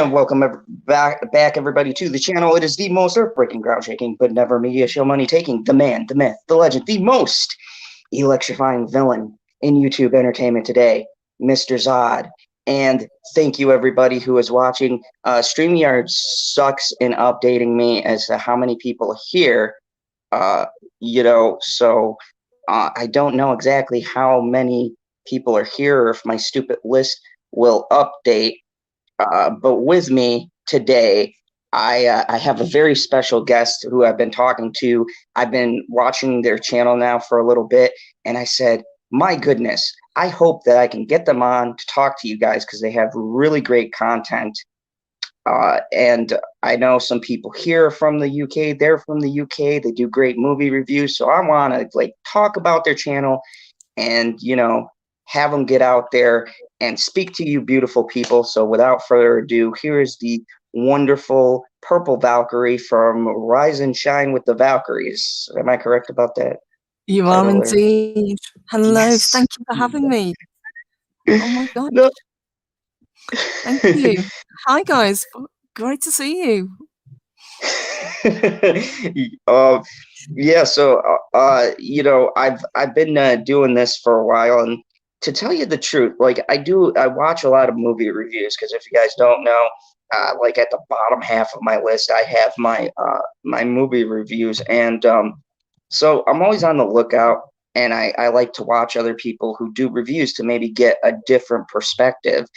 And welcome back, everybody, to the channel. It is the most earth-breaking, ground-shaking, but never media show money-taking, the man, the myth, the legend, the most electrifying villain in YouTube entertainment today, Mr. Zod. And thank you, everybody who is watching. StreamYard sucks in updating me as to how many people are here. So I don't know exactly how many people are here or if my stupid list will update. But with me today, I have a very special guest who I've been talking to. I've been watching their channel now for a little bit, and I said, my goodness, I hope that I can get them on to talk to you guys because they have really great content. And I know some people here from the UK. They're from the UK. They do great movie reviews. So I want to talk about their channel and, have them get out there and speak to you beautiful people. So without further ado, here is the wonderful Purple Valkyrie from Rise and Shine with the Valkyries. Am I correct about that? You are indeed. Hello, yes. Thank you for having me. Oh my God. No. Thank you. Hi guys, great to see you. Yeah, so I've been doing this for a while, and to tell you the truth, I watch a lot of movie reviews because if you guys don't know, at the bottom half of my list, I have my my movie reviews, and so I'm always on the lookout, and I like to watch other people who do reviews to maybe get a different perspective.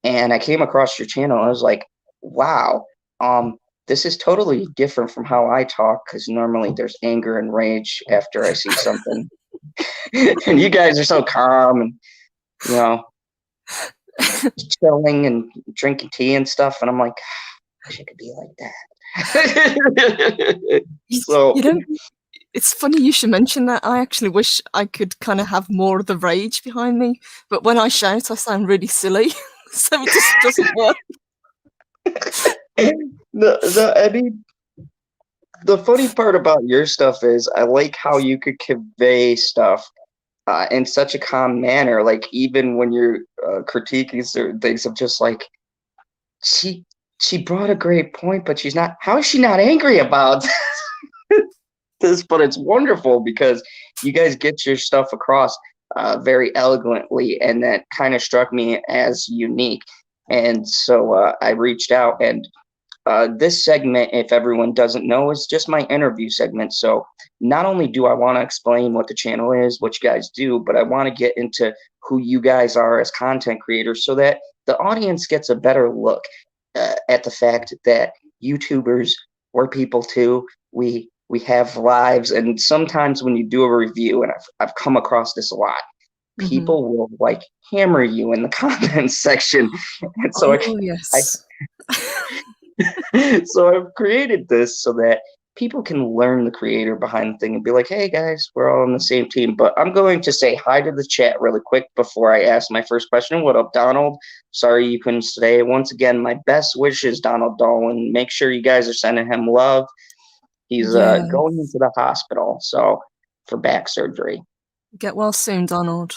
And I came across your channel, and I was like, wow, this is totally different from how I talk, because normally there's anger and rage after I see something. And you guys are so calm and, chilling and drinking tea and stuff. And I'm like, I wish I could be like that. So, it's funny you should mention that. I actually wish I could kind of have more of the rage behind me. But when I shout, I sound really silly. So it just doesn't work. I mean, the funny part about your stuff is I like how you could convey stuff in such a calm manner. Like even when you're critiquing certain things, I'm just like, she brought a great point, but she's not. How is she not angry about this? But it's wonderful because you guys get your stuff across very eloquently, and that kind of struck me as unique. And so I reached out, and this segment, if everyone doesn't know, is just my interview segment. So not only do I want to explain what the channel is, what you guys do, but I want to get into who you guys are as content creators so that the audience gets a better look at the fact that YouTubers, we're people too. We have lives, and sometimes when you do a review, and I've come across this a lot, people will hammer you in the comments section. And so yes. So I've created this so that people can learn the creator behind the thing and be like, hey guys, we're all on the same team. But I'm going to say hi to the chat really quick before I ask my first question. What up, Donald? Sorry you couldn't stay. Once again, my best wishes, Donald Darwin. Make sure you guys are sending him love. He's going into the hospital, so for back surgery. Get well soon, Donald.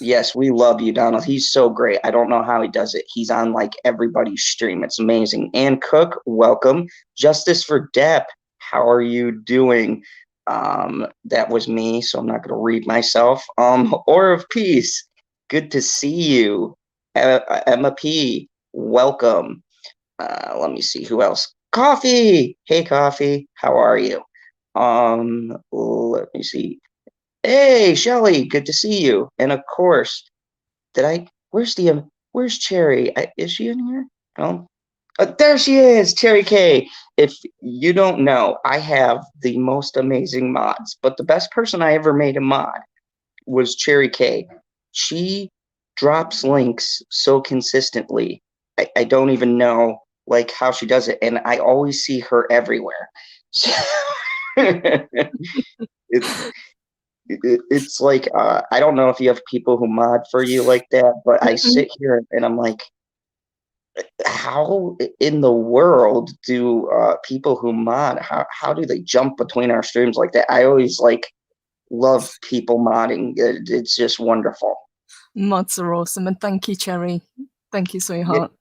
Yes, we love you, Donald. He's so great. I don't know how he does it. He's on everybody's stream. It's amazing. And Cook, welcome. Justice for Depp, how are you doing? That was me, so I'm not going to read myself. Or of Peace, good to see you. Emma P, welcome. Let me see who else. Coffee, hey Coffee, how are you? Let me see. Hey, Shelly, good to see you. And of course, where's Cherry? Is she in here? No. There she is, Cherry K. If you don't know, I have the most amazing mods, but the best person I ever made a mod was Cherry K. She drops links so consistently. I don't even know how she does it, and I always see her everywhere. So it's like I don't know if you have people who mod for you like that, but I sit here and I'm like, how in the world do people who mod, how do they jump between our streams like that? I always love people modding. It's just wonderful. Mods are awesome, and thank you, Cherry. Thank you, sweetheart.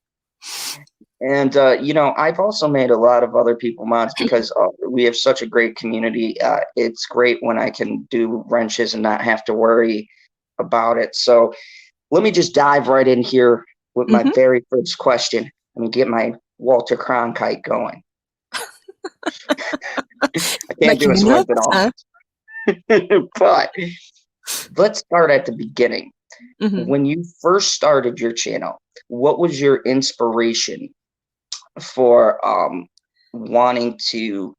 And I've also made a lot of other people mods because we have such a great community. It's great when I can do wrenches and not have to worry about it. So let me just dive right in here with my Hmm. very first question. Let me get my Walter Cronkite going. I can't do Making a me swipe at nervous all. now. But let's start at the beginning. Hmm. When you first started your channel, what was your inspiration for wanting to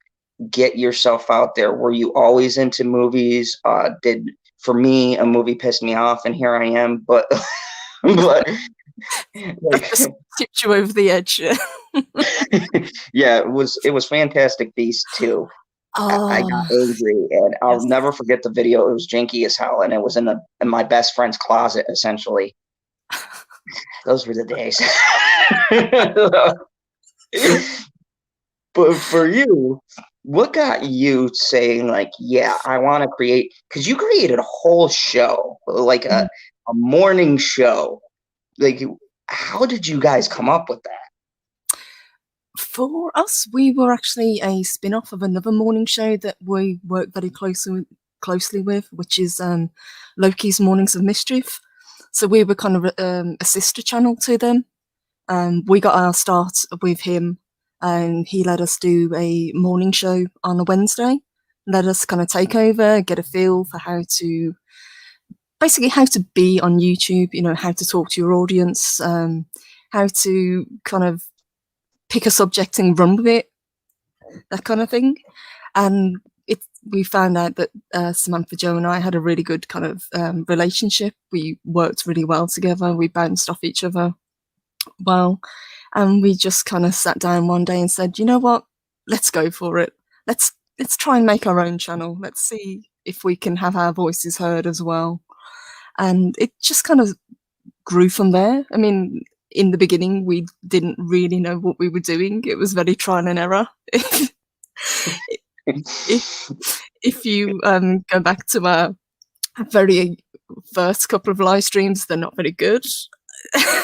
get yourself out there? Were you always into movies? Did For me, a movie pissed me off, and here I am. But but That like, just tipped you over the edge. yeah, it was Fantastic Beasts too. I got Oh, angry, and I'll yes. never forget the video. It was janky as hell, and it was in my best friend's closet, essentially. Those were the days. But for you, what got you saying like, yeah, I want to create? Because you created a whole show, like Mm. a morning show. Like, how did you guys come up with that? For us, we were actually a spin-off of another morning show that we work very closely with, which is Loki's Mornings of Mischief. So we were kind of a sister channel to them. We got our start with him, and he let us do a morning show on a Wednesday. Let us kind of take over, get a feel for basically how to be on YouTube. You know, how to talk to your audience, how to kind of pick a subject and run with it, that kind of thing. And we found out that Samantha Joe and I had a really good kind of relationship. We worked really well together. We bounced off each other well, and we just kind of sat down one day and said, you know what, let's go for it. Let's try and make our own channel. Let's see if we can have our voices heard as well. And it just kind of grew from there. I mean, in the beginning, we didn't really know what we were doing. It was very trial and error. if if you go back to our very first couple of live streams, they're not very good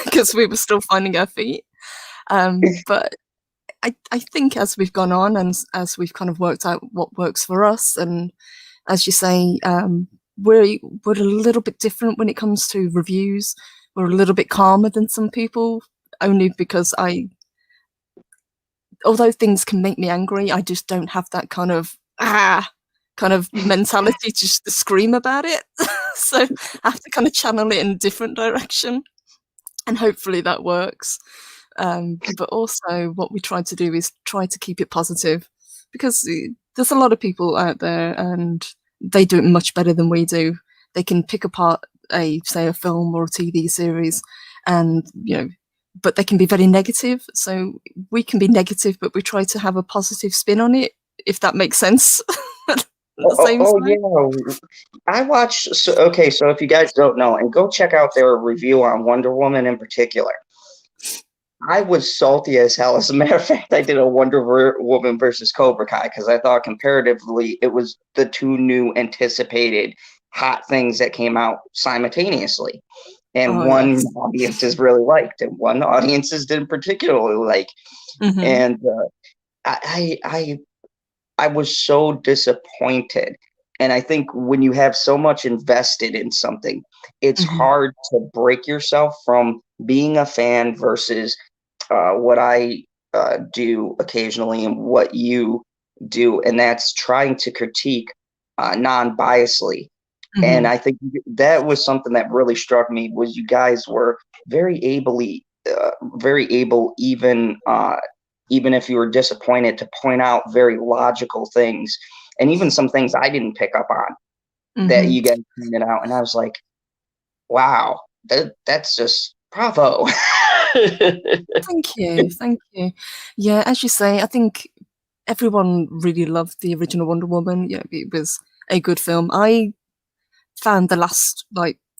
because we were still finding our feet. But I think as we've gone on and as we've kind of worked out what works for us, and as you say, we're a little bit different when it comes to reviews. We're a little bit calmer than some people, only because although things can make me angry, I just don't have that kind of mentality just to scream about it. So I have to kind of channel it in a different direction, and hopefully that works. But also, what we try to do is try to keep it positive, because there's a lot of people out there, and they do it much better than we do. They can pick apart say a film or a TV series, and but they can be very negative. So we can be negative, but we try to have a positive spin on it, if that makes sense. At Oh, the oh, same oh, time. yeah. I watched. So if you guys don't know, and go check out their review on Wonder Woman in particular. I was salty as hell. As a matter of fact, I did a Woman versus Cobra Kai because I thought comparatively it was the two new anticipated hot things that came out simultaneously. And Oh one yes. audiences really liked, and one audiences didn't particularly like. Hmm. And I was so disappointed. And I think when you have so much invested in something, it's Hmm. hard to break yourself from being a fan versus what I do occasionally and what you do, and that's trying to critique non-biasly. And Hmm. I think that was something that really struck me was you guys were very able, even if you were disappointed, to point out very logical things, and even some things I didn't pick up on that Hmm. you guys pointed out, and I was like, wow, that's just bravo. Thank you, thank you. Yeah, as you say, I think everyone really loved the original Wonder Woman. Yeah, it was a good film. I found the last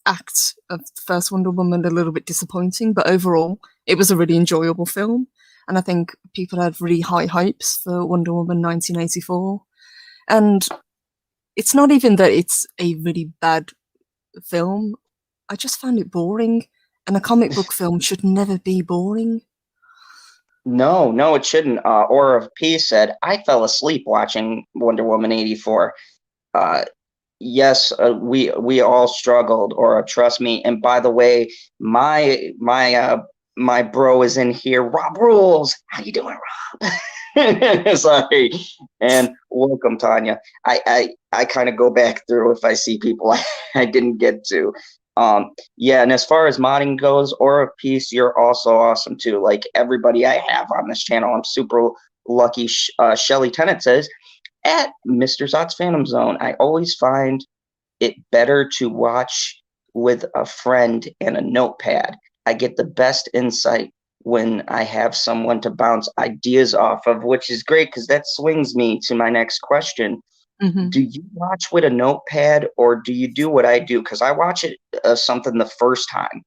act of the first Wonder Woman a little bit disappointing, but overall, it was a really enjoyable film. And I think people had really high hopes for Wonder Woman 1984. And it's not even that it's a really bad film. I just found it boring. And a comic book film should never be boring. No, it shouldn't. Aura of Peace said, I fell asleep watching Wonder Woman 84. Uh, yes, we all struggled, or trust me. And by the way, my bro is in here. Rob rules. How you doing, Rob? Sorry, and welcome, Tanya. I kind of go back through if I see people I didn't get to. Yeah, and as far as modding goes, Aura of Peace, you're also awesome too. Like everybody I have on this channel, I'm super lucky. Shelly Tennant says at Mr. Zot's Phantom Zone, I always find it better to watch with a friend and a notepad. I get the best insight when I have someone to bounce ideas off of, which is great because that swings me to my next question. Hmm. Do you watch with a notepad or do you do what I do? Because I watch it something the first time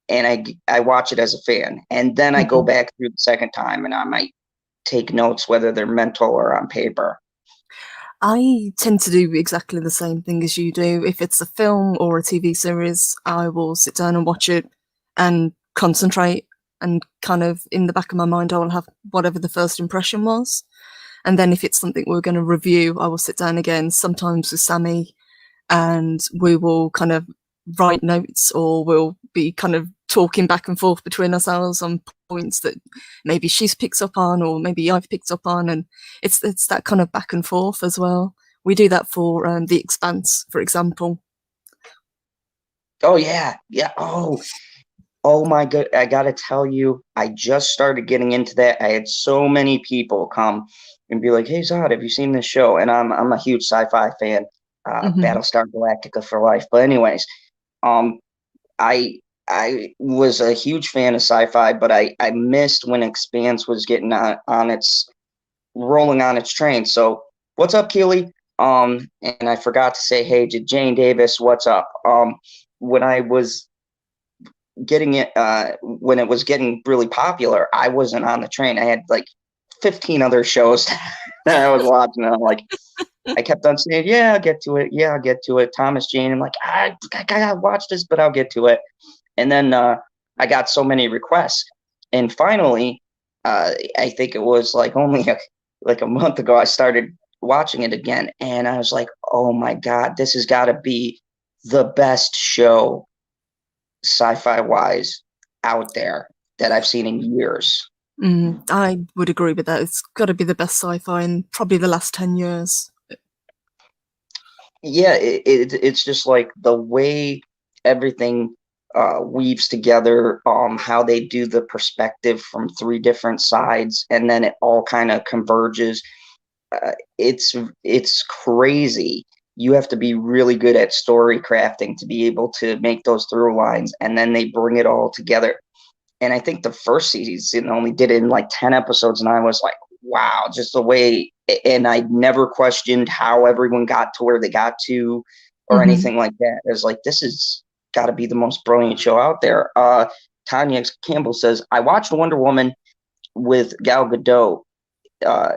and I watch it as a fan, and then I go Hmm. back through the second time and I might take notes whether they're mental or on paper. I tend to do exactly the same thing as you do. If it's a film or a TV series, I will sit down and watch it and concentrate, and kind of in the back of my mind, I will have whatever the first impression was. And then if it's something we're going to review, I will sit down again, sometimes with Sammy, and we will kind of write notes, or we'll be kind of talking back and forth between ourselves on points that maybe she's picked up on or maybe I've picked up on, and it's that kind of back and forth as well. We do that for The Expanse, for example. Oh yeah, yeah. Oh my god, I gotta tell you, I just started getting into that. I had so many people come and be like, "Hey Zod, have you seen this show?" And I'm a huge sci-fi fan, Hmm. Battlestar Galactica for life. But anyways, um, I I was a huge fan of sci-fi, but I missed when Expanse was getting on its rolling on its train. So what's up, Keely? And I forgot to say hey to Jane Davis. What's up? When I was getting it when it was getting really popular, I wasn't on the train. I had like 15 other shows that I was watching, and I'm like, I kept on saying, "Yeah, I'll get to it. Yeah, I'll get to it." Thomas Jane. I'm like, I gotta watch this, but I'll get to it. And then I got so many requests, and finally, I think it was like only like a month ago, I started watching it again, and I was like, "Oh my god, this has got to be the best show sci-fi wise out there that I've seen in years." I would agree with that. It's got to be the best sci-fi in probably the last 10 years. Yeah, it's just like the way everything weaves together, how they do the perspective from three different sides, and then it all kind of converges. It's crazy. You have to be really good at story crafting to be able to make those through lines, and then they bring it all together. And I think the first season only did it in like 10 episodes, and I was like, wow, just the way. And I never questioned how everyone got to where they got to or Hmm. anything like that. It was like, this has got to be the most brilliant show out there. Tanya Campbell says, I watched Wonder Woman with Gal Gadot. uh,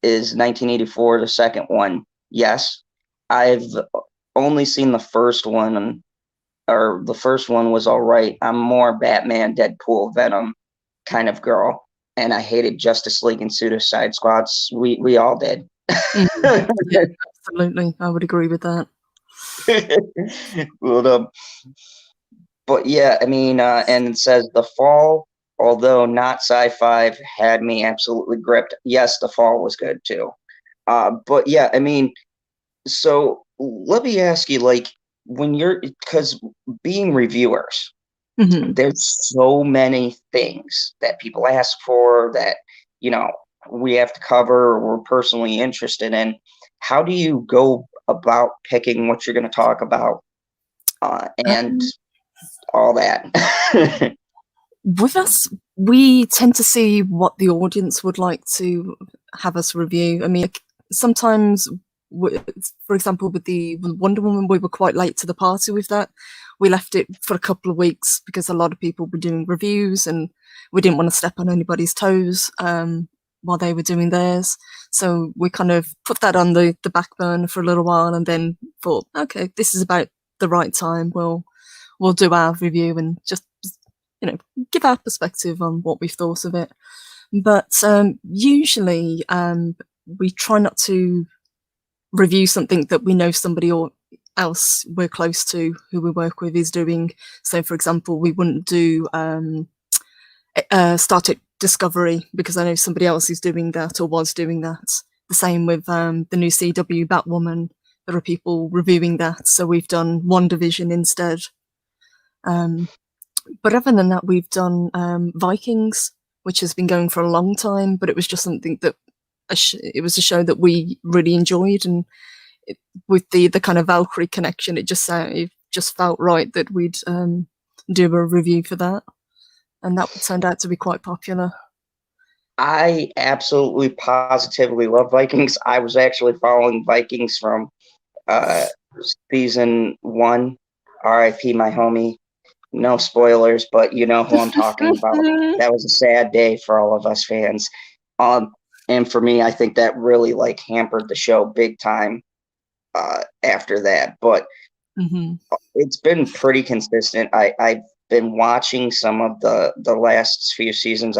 is 1984 the second one? Yes. I've only seen the first one, or the first one was all right. I'm more Batman, Deadpool, Venom kind of girl, and I hated Justice League and Suicide Squads. We all did. Hmm. Yeah, absolutely. I would agree with that. Well, but yeah, I mean, and it says The Fall, although not sci-fi, had me absolutely gripped. Yes, The Fall was good too. But yeah, I mean, so let me ask you, like, when you're, because being reviewers, Hmm. there's so many things that people ask for that, you know, we have to cover or we're personally interested in. How do you go about picking what you're going to talk about and Um, all that? with us, we tend to see what the audience would like to have us review. I mean, like, sometimes, for example, with the Wonder Woman, we were quite late to the party with that. We left it for a couple of weeks because a lot of people were doing reviews, and we didn't want to step on anybody's toes while they were doing theirs. So we kind of put that on the back burner for a little while, and then thought, okay, this is about the right time. We'll do our review and just, give our perspective on what we've thought of it. But usually we try not to review something that we know somebody or else we're close to who we work with is doing. So, for example, we wouldn't do Star Trek Discovery because I know somebody else is doing that or was doing that. The same with the new CW Batwoman. There are people reviewing that, so we've done WandaVision instead. But other than that, we've done Vikings, which has been going for a long time, but it was just something that it was a show that we really enjoyed, and with the kind of Valkyrie connection, it just felt right that we'd do a review for that, and that turned out to be quite popular. I absolutely positively love Vikings. I was actually following Vikings from season 1. R.I.P. my homie. No spoilers, but you know who I'm talking about. That was a sad day for all of us fans. And for me, I think that really like hampered the show big time after that. But it's been pretty consistent. I've been watching some of the last few seasons.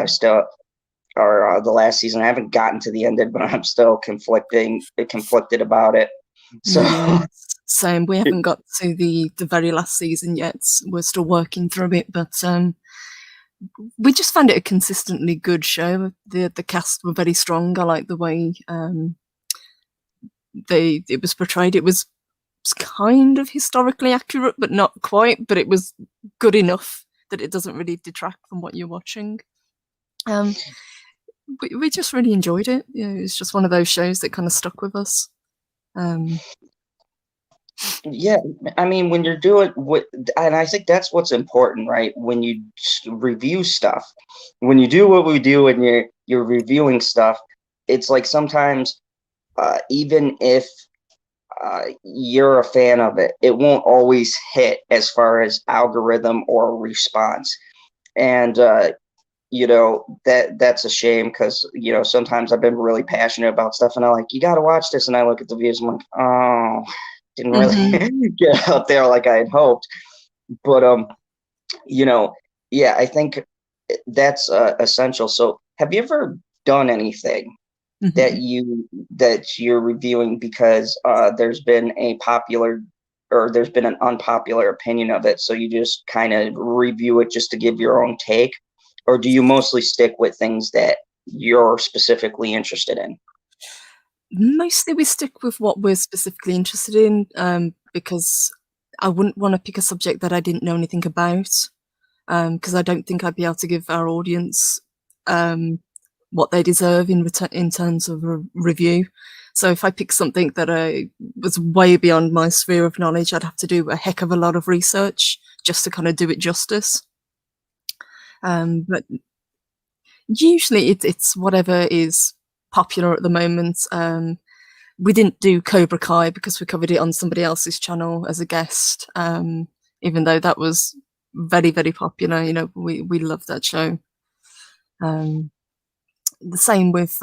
Or the last season. I haven't gotten to the end of it, but I'm still conflicted about it. So yeah, same. We haven't got to the very last season yet. We're still working through it, but we just found it a consistently good show. The cast were very strong. I like the way it was portrayed. It was kind of historically accurate, but not quite. But it was good enough that it doesn't really detract from what you're watching. We just really enjoyed it. Yeah, it's just one of those shows that kind of stuck with us. yeah, I mean, when you're doing what, and I think that's what's important, right? When you review stuff, when you do what we do, and you're reviewing stuff, it's like sometimes even if you're a fan of it, it won't always hit as far as algorithm or response. And that's a shame because sometimes I've been really passionate about stuff and I'm like, you got to watch this, and I look at the views and I'm like, oh, didn't really get out there like I had hoped. But yeah, I think that's essential. So have you ever done anything that you're reviewing because there's been an unpopular opinion of it, so you just kind of review it just to give your own take? Or do you mostly stick with things that you're specifically interested in? Mostly we stick with what we're specifically interested in, because I wouldn't want to pick a subject that I didn't know anything about, because I don't think I'd be able to give our audience what they deserve in terms of a review. So if I pick something that was way beyond my sphere of knowledge, I'd have to do a heck of a lot of research just to kind of do it justice. But usually it's whatever is popular at the moment. We didn't do Cobra Kai because we covered it on somebody else's channel as a guest, even though that was very, very popular. We love that show. The same with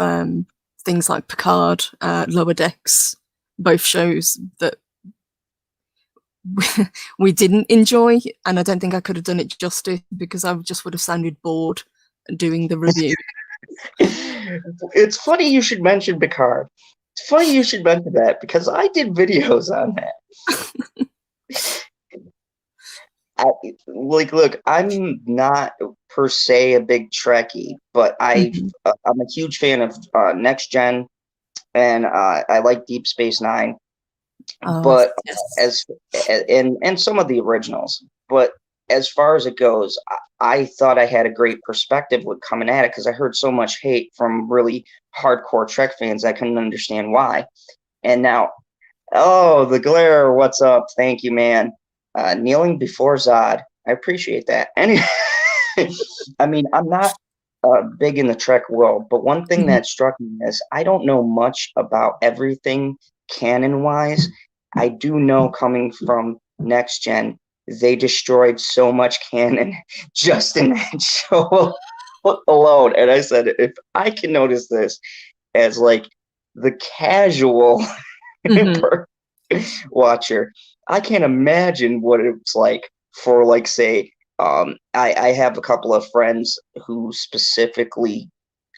things like Picard, Lower Decks, both shows that we didn't enjoy, and I don't think I could have done it justice because I just would have sounded bored doing the review. It's funny you should mention Picard. It's funny you should mention that because I did videos on that. Look, I'm not per se a big Trekkie, but I'm a huge fan of Next Gen, and I like Deep Space Nine. But yes. and some of the originals. But as far as it goes, I thought I had a great perspective with coming at it because I heard so much hate from really hardcore Trek fans. I couldn't understand why. And now, oh, the glare, what's up? Thank you, man. Kneeling before Zod. I appreciate that. Anyway, I mean, I'm not big in the Trek world, but one thing that struck me is I don't know much about everything canon-wise. I do know, coming from Next Gen, they destroyed so much canon just in that show alone. And I said, if I can notice this as like the casual watcher, I can't imagine what it's like for, like, say, I have a couple of friends who specifically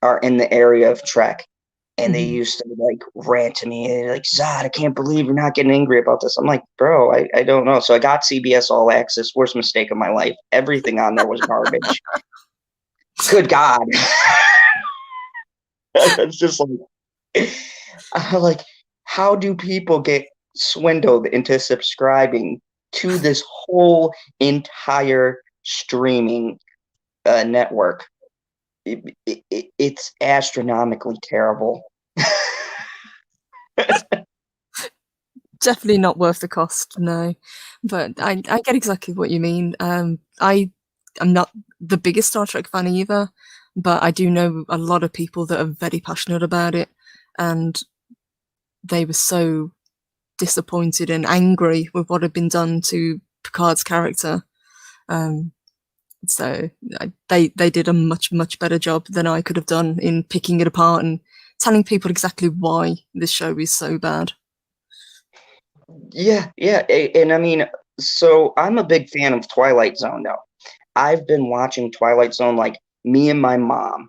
are in the area of Trek, and they Mhm. used to like rant to me and like, Zod, I can't believe you're not getting angry about this. I'm like, bro, I don't know. So I got CBS All Access, worst mistake of my life. Everything on there was garbage. Good God. It's just like, I'm like, how do people get swindled into subscribing to this whole entire streaming network? It's astronomically terrible. Definitely not worth the cost, no. But I get exactly what you mean. I am not the biggest Star Trek fan either, but I do know a lot of people that are very passionate about it, and they were so disappointed and angry with what had been done to Picard's character. Um, so they did a much better job than I could have done in picking it apart and telling people exactly why this show is so bad. Yeah, yeah. And I mean, so I'm a big fan of Twilight Zone now. I've been watching Twilight Zone like me and my mom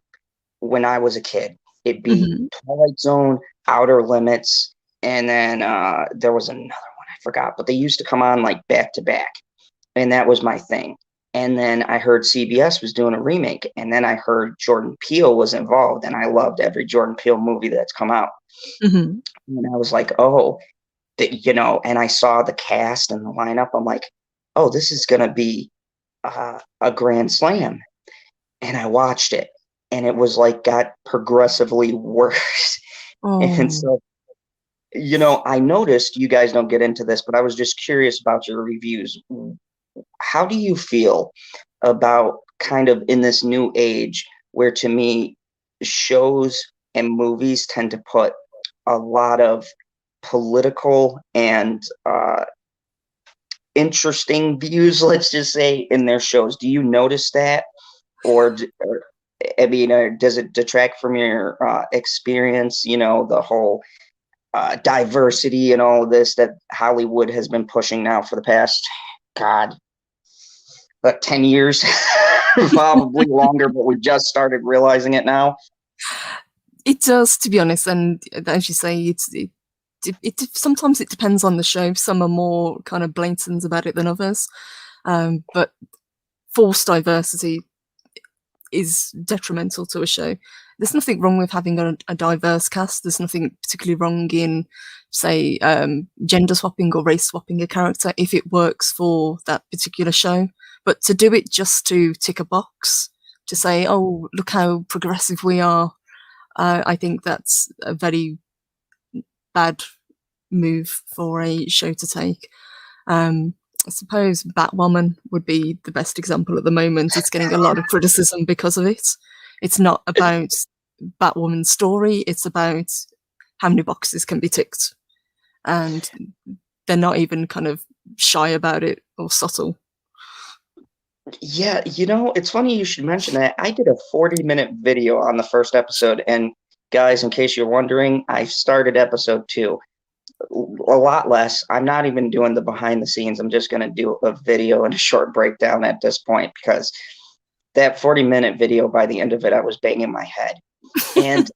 when I was a kid. It'd be Mhm. Twilight Zone, Outer Limits, and then there was another one I forgot, but they used to come on like back to back, and that was my thing. And then I heard CBS was doing a remake, and then I heard Jordan Peele was involved, and I loved every Jordan Peele movie that's come out. Mhm. And I was like, oh, and I saw the cast and the lineup. I'm like, oh, this is gonna be a grand slam. And I watched it, and it was like got progressively worse. And Oh. so, I noticed you guys don't get into this, but I was just curious about your reviews. How do you feel about kind of in this new age where to me shows and movies tend to put a lot of political and interesting views, let's just say, in their shows? Do you notice that? Or I mean, does it detract from your experience? The whole diversity and all of this that Hollywood has been pushing now for the past, God, 10 years, probably longer, but we just started realizing it now. It does, to be honest, and as you say, sometimes it depends on the show. Some are more kind of blatant about it than others, but forced diversity is detrimental to a show. There's nothing wrong with having a diverse cast. There's nothing particularly wrong in, say, gender swapping or race swapping a character if it works for that particular show. But to do it just to tick a box, to say, oh, look how progressive we are, I think that's a very bad move for a show to take. I suppose Batwoman would be the best example at the moment. It's getting a lot of criticism because of it. It's not about Batwoman's story, it's about how many boxes can be ticked. And they're not even kind of shy about it or subtle. Yeah, it's funny you should mention that. I did a 40-minute video on the first episode, and guys, in case you're wondering, I started episode 2. A lot less. I'm not even doing the behind the scenes. I'm just going to do a video and a short breakdown at this point because that 40-minute video, by the end of it, I was banging my head. And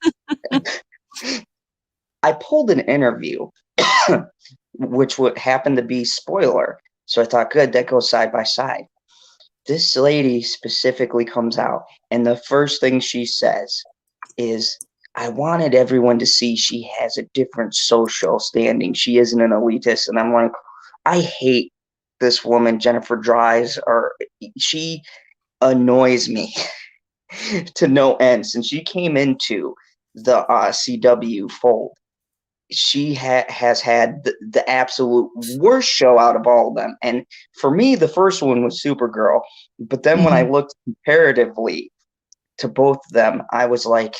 I pulled an interview, which would happen to be spoiler. So I thought, good, that goes side by side. This lady specifically comes out, and the first thing she says is, I wanted everyone to see she has a different social standing. She isn't an elitist. And I'm like, I hate this woman, Jennifer Dries, or she annoys me to no end. Since she came into the CW fold, she has had the absolute worst show out of all of them. And for me, the first one was Supergirl. But then when I Mhm. looked comparatively to both of them, I was like,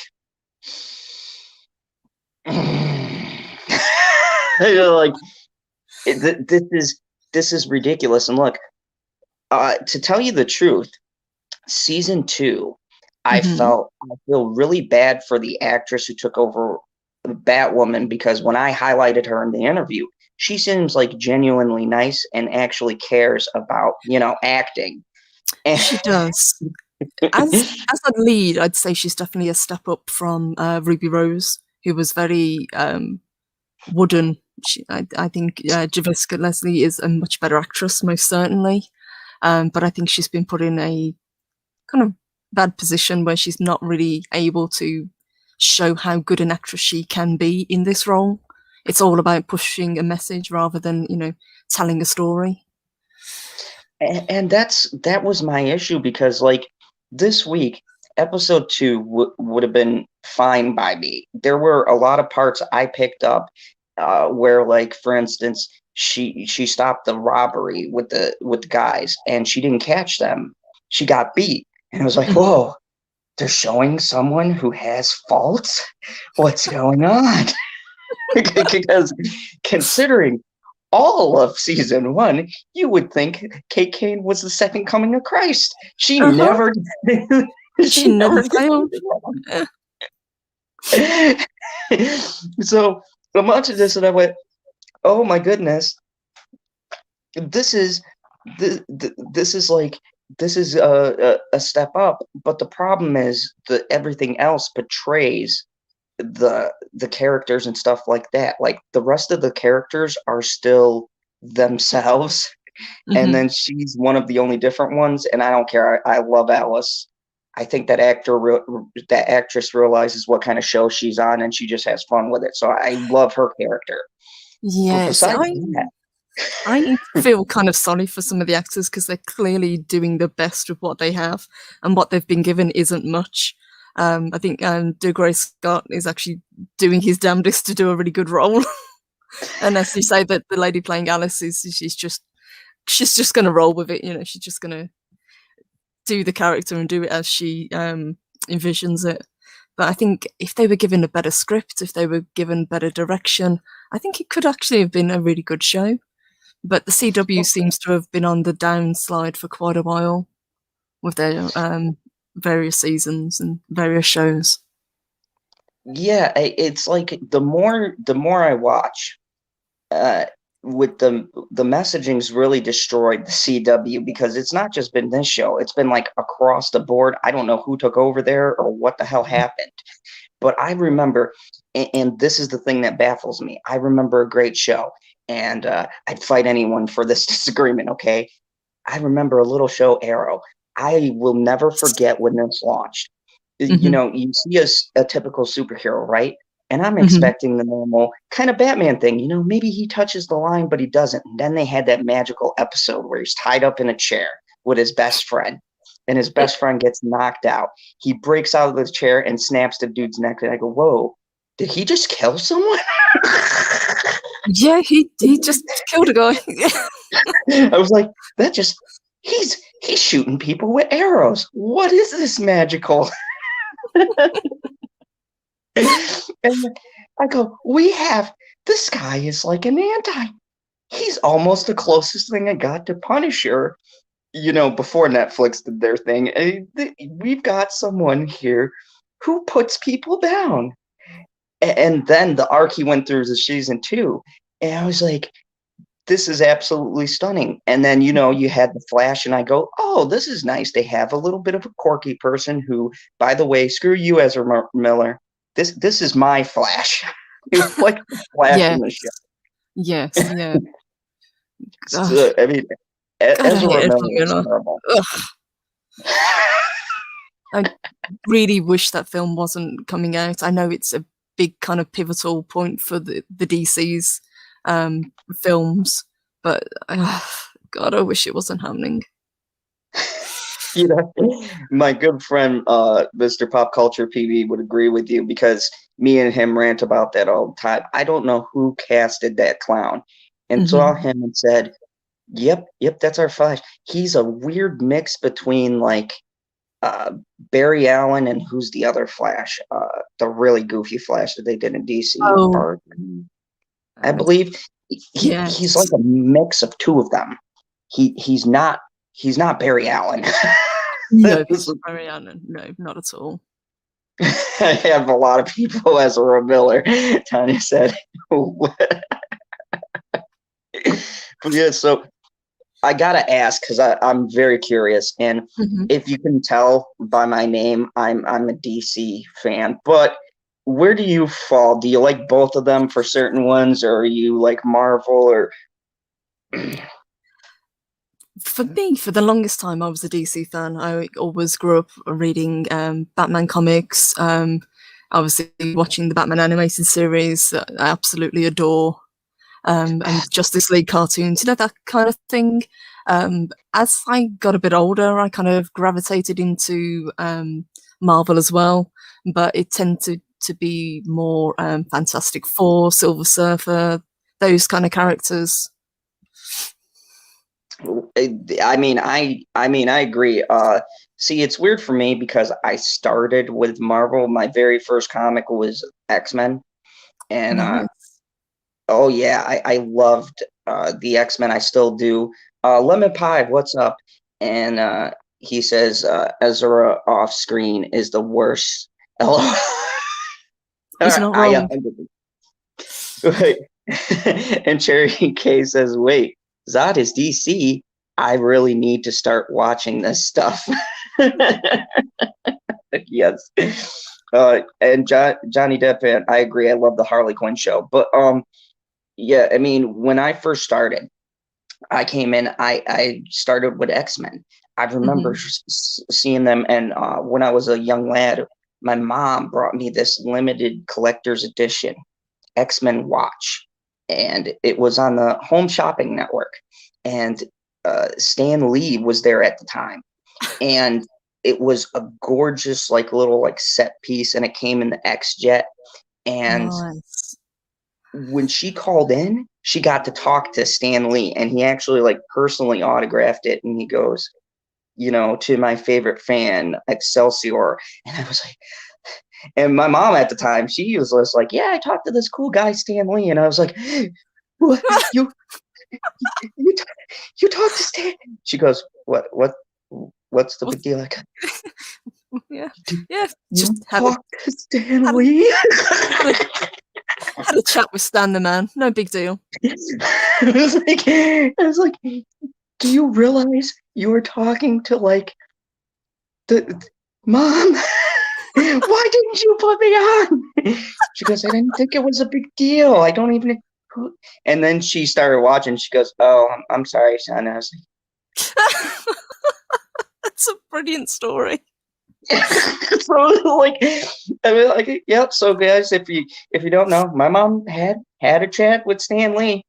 like this is ridiculous. And look, to tell you the truth, season 2, Mhm. I feel really bad for the actress who took over Batwoman, because when I highlighted her in the interview, she seems like genuinely nice and actually cares about acting. And She does. as a lead, I'd say she's definitely a step up from Ruby Rose, who was very wooden. I think Javiska Leslie is a much better actress, most certainly. But I think she's been put in a kind of bad position where she's not really able to show how good an actress she can be in this role. It's all about pushing a message rather than, telling a story. And that was my issue, because like this week, episode 2 would have been fine by me. There were a lot of parts I picked up where, like, for instance, she stopped the robbery with the guys and she didn't catch them. She got beat. And I was like, whoa, they're showing someone who has faults? What's going on? Because considering all of season 1, you would think Kate Kane was the second coming of Christ. She never she never failed. So I'm watching this and I went, oh my goodness, this is a step up. But the problem is that everything else betrays the characters and stuff like that. Like, the rest of the characters are still themselves, and then she's one of the only different ones. And I don't care. I love Alice. I think that that actress realizes what kind of show she's on, and she just has fun with it. So I love her character. Yes, I feel kind of sorry for some of the actors because they're clearly doing the best with what they have, and what they've been given isn't much. I think Dougray Scott is actually doing his damnedest to do a really good role. And as you say, that the lady playing Alice she's just going to roll with it. She's just going to do the character and do it as she envisions it. But I think if they were given a better script, if they were given better direction, I think it could actually have been a really good show. But the CW seems to have been on the downslide for quite a while with their various seasons and various shows. Yeah, it's like the more I watch, with the messaging's really destroyed the CW, because it's not just been this show, it's been like across the board. I don't know who took over there or what the hell happened, but I remember, and this is the thing that baffles me, I remember a great show, and I'd fight anyone for this disagreement, okay? I remember a little show, Arrow. I will never forget when this launched. You see a typical superhero, right? And I'm expecting the normal kind of Batman thing. Maybe he touches the line, but he doesn't. And then they had that magical episode where he's tied up in a chair with his best friend, and his best friend gets knocked out. He breaks out of the chair and snaps the dude's neck. And I go, whoa, did he just kill someone? Yeah, he just killed a guy. I was like, he's shooting people with arrows. What is this magical? And I go, this guy is like an he's almost the closest thing I got to Punisher, before Netflix did their thing. We've got someone here who puts people down. And then the arc he went through is season 2. And I was like, this is absolutely stunning. And then, you had the Flash, and I go, oh, this is nice. They have a little bit of a quirky person who, by the way, screw you, Ezra Miller. This is my Flash. It's like the Flash in the show. Yes, yeah. So, I mean, Ezra Miller is terrible. I really wish that film wasn't coming out. I know it's a big kind of pivotal point for the DC's films, but God, I wish it wasn't happening. My good friend Mr. Pop Culture PB would agree with you, because me and him rant about that all the time. I don't know who casted that clown, and saw him and said, yep, that's our Flash. He's a weird mix between like Barry Allen and who's the other Flash, the really goofy Flash that they did in DC. I believe he's like a mix of two of them. He's not Barry Allen. No, Barry Allen. No, not at all. I have a lot of people as a Miller. Tanya said, but yeah, so I gotta ask because I'm very curious, and Mhm. if you can tell by my name, I'm a DC fan. But where do you fall? Do you like both of them for certain ones, or are you like Marvel? Or For me, for the longest time, I was a DC fan. I always grew up reading Batman comics. Obviously, watching the Batman animated series that I absolutely adore, and Justice League cartoons, that kind of thing. As I got a bit older, I kind of gravitated into Marvel as well, but it tended to be more Fantastic Four, Silver Surfer, those kind of characters. I agree. See, it's weird for me because I started with Marvel. My very first comic was X-Men, and Nice. oh yeah, I loved the X-Men. I still do. Lemon Pie, what's up? And he says Ezra off screen is the worst. LOL. He's not I wrong. Wait. And Cherry K says, "Wait, Zod is DC. I really need to start watching this stuff." Yes. And Johnny Depp, and I agree. I love the Harley Quinn show, but yeah, I mean, when I first started, I came in. I started with X-Men. I remember Hmm. seeing them, and when I was a young lad, my mom brought me this limited collector's edition X-Men watch, and it was on the Home Shopping Network, and Stan Lee was there at the time, and it was a gorgeous like little like set piece, and it came in the X Jet, and Nice. when she called in, she got to talk to Stan Lee, and he actually like personally autographed it, and he goes, to my favorite fan, Excelsior, and I was like, and my mom at the time, she was just like, "Yeah, I talked to this cool guy, Stan Lee," and I was like, "What you you you talked to Stan?" She goes, What's the What? big deal?" Like, Yeah, "Did yeah. Just you talk to Stan had a Lee?" had a had a chat with Stan the man. No big deal. I was like, "Do you realize you were talking to like the mom?" "Why didn't you put me on?" She goes, "I didn't think it was a big deal. I don't even." And then she started watching. She goes, "Oh, I'm sorry, son." I was That's a brilliant story. like, so like, I mean, like, yep. So guys, if you don't know, my mom had a chat with Stan Lee.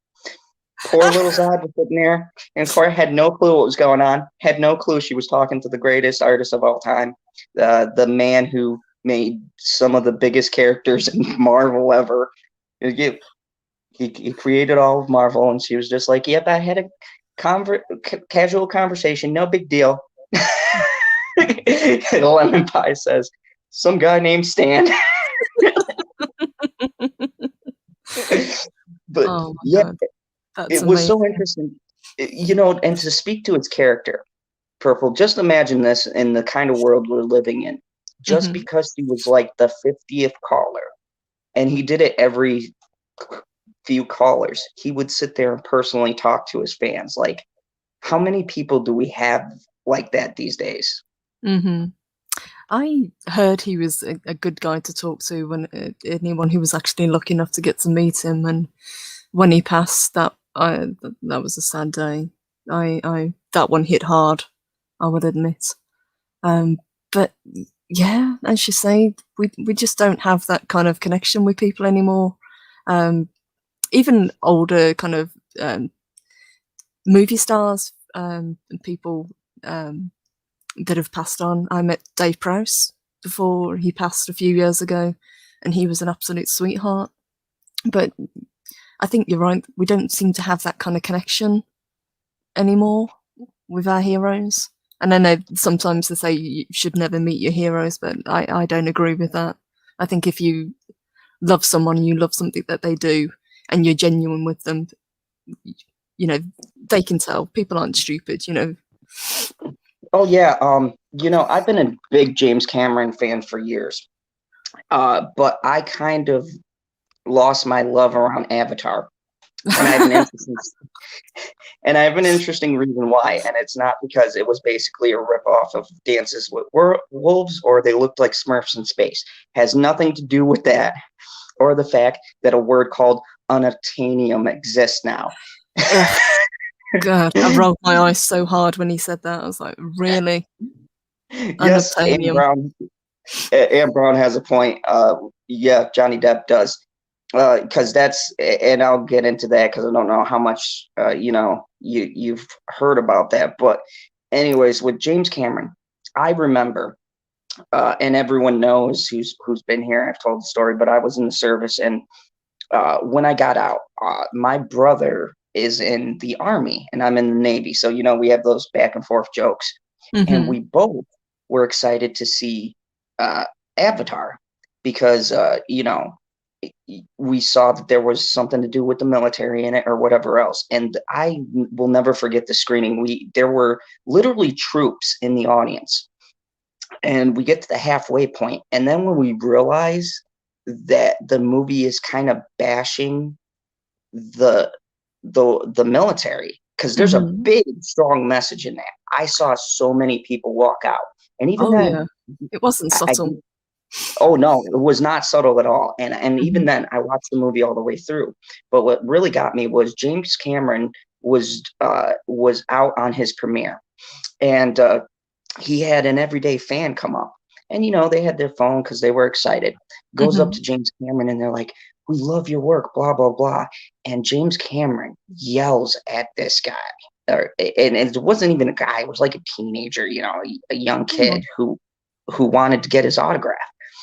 Poor little Zod was sitting there, and Cora had no clue what was going on. Had no clue she was talking to the greatest artist of all time, the man who made some of the biggest characters in Marvel ever. He created all of Marvel, and she was just like, "Yep, I had a casual conversation, no big deal." And Lemon Pie says, "Some guy named Stan." But Oh my yeah, god, that's it was so amazing. interesting, and to speak to its character, Purple. Just imagine this in the kind of world we're living in. Just Hmm. because he was like the 50th caller, and he did it every few callers, he would sit there and personally talk to his fans. Like, how many people do we have like that these days? Hmm. I heard he was a good guy to talk to when anyone who was actually lucky enough to get to meet him. And when he passed, that was a sad day. I that one hit hard. I would admit. Um, but yeah, as you say, we just don't have that kind of connection with people anymore. Um, Even older kind of movie stars and people um, that have passed on. I met Dave Prowse before he passed a few years ago, and he was an absolute sweetheart. But I think you're right. We don't seem to have that kind of connection anymore with our heroes. And I know sometimes they say you should never meet your heroes, but I don't agree with that. I think if you love someone and you love something that they do and you're genuine with them, you know, they can tell. People aren't stupid. Oh yeah, I've been a big James Cameron fan for years. But I kind of lost my love around Avatar. and I have an interesting and I have an interesting reason why, and it's not because it was basically a ripoff of Dances with Wolves or they looked like Smurfs in space. Has nothing to do with that, or the fact that a word called unobtainium exists now. Ugh, God, I rolled my eyes so hard when he said that. I was like, really? Yes, Unobtainium. Anne Brown has a point. Yeah, Johnny Depp does. Because that's, and I'll get into that because I don't know how much you've heard about that. But anyways, with James Cameron, I remember, and everyone knows who's been here. I've told the story, but I was in the service, and when I got out, my brother is in the Army, and I'm in the Navy. So we have those back and forth jokes, and Mm-hmm. we both were excited to see Avatar because we saw that there was something to do with the military in it or whatever else. And I will never forget the screening. There were literally troops in the audience, and we get to the halfway point, and then when we realize that the movie is kind of bashing the the military, because there's a Mm-hmm. big strong message in that. I saw so many people walk out, and even Oh, yeah. then, It wasn't I subtle. oh no, it was not subtle at all. And Mm-hmm. even then, I watched the movie all the way through. But what really got me was James Cameron was out on his premiere, and he had an everyday fan come up, and they had their phone because they were excited. Goes up Mm-hmm. to James Cameron, and they're like, "We love your work," blah blah blah. And James Cameron yells at this guy. And it wasn't even a guy; it was like a teenager, a young kid who wanted to get his autograph,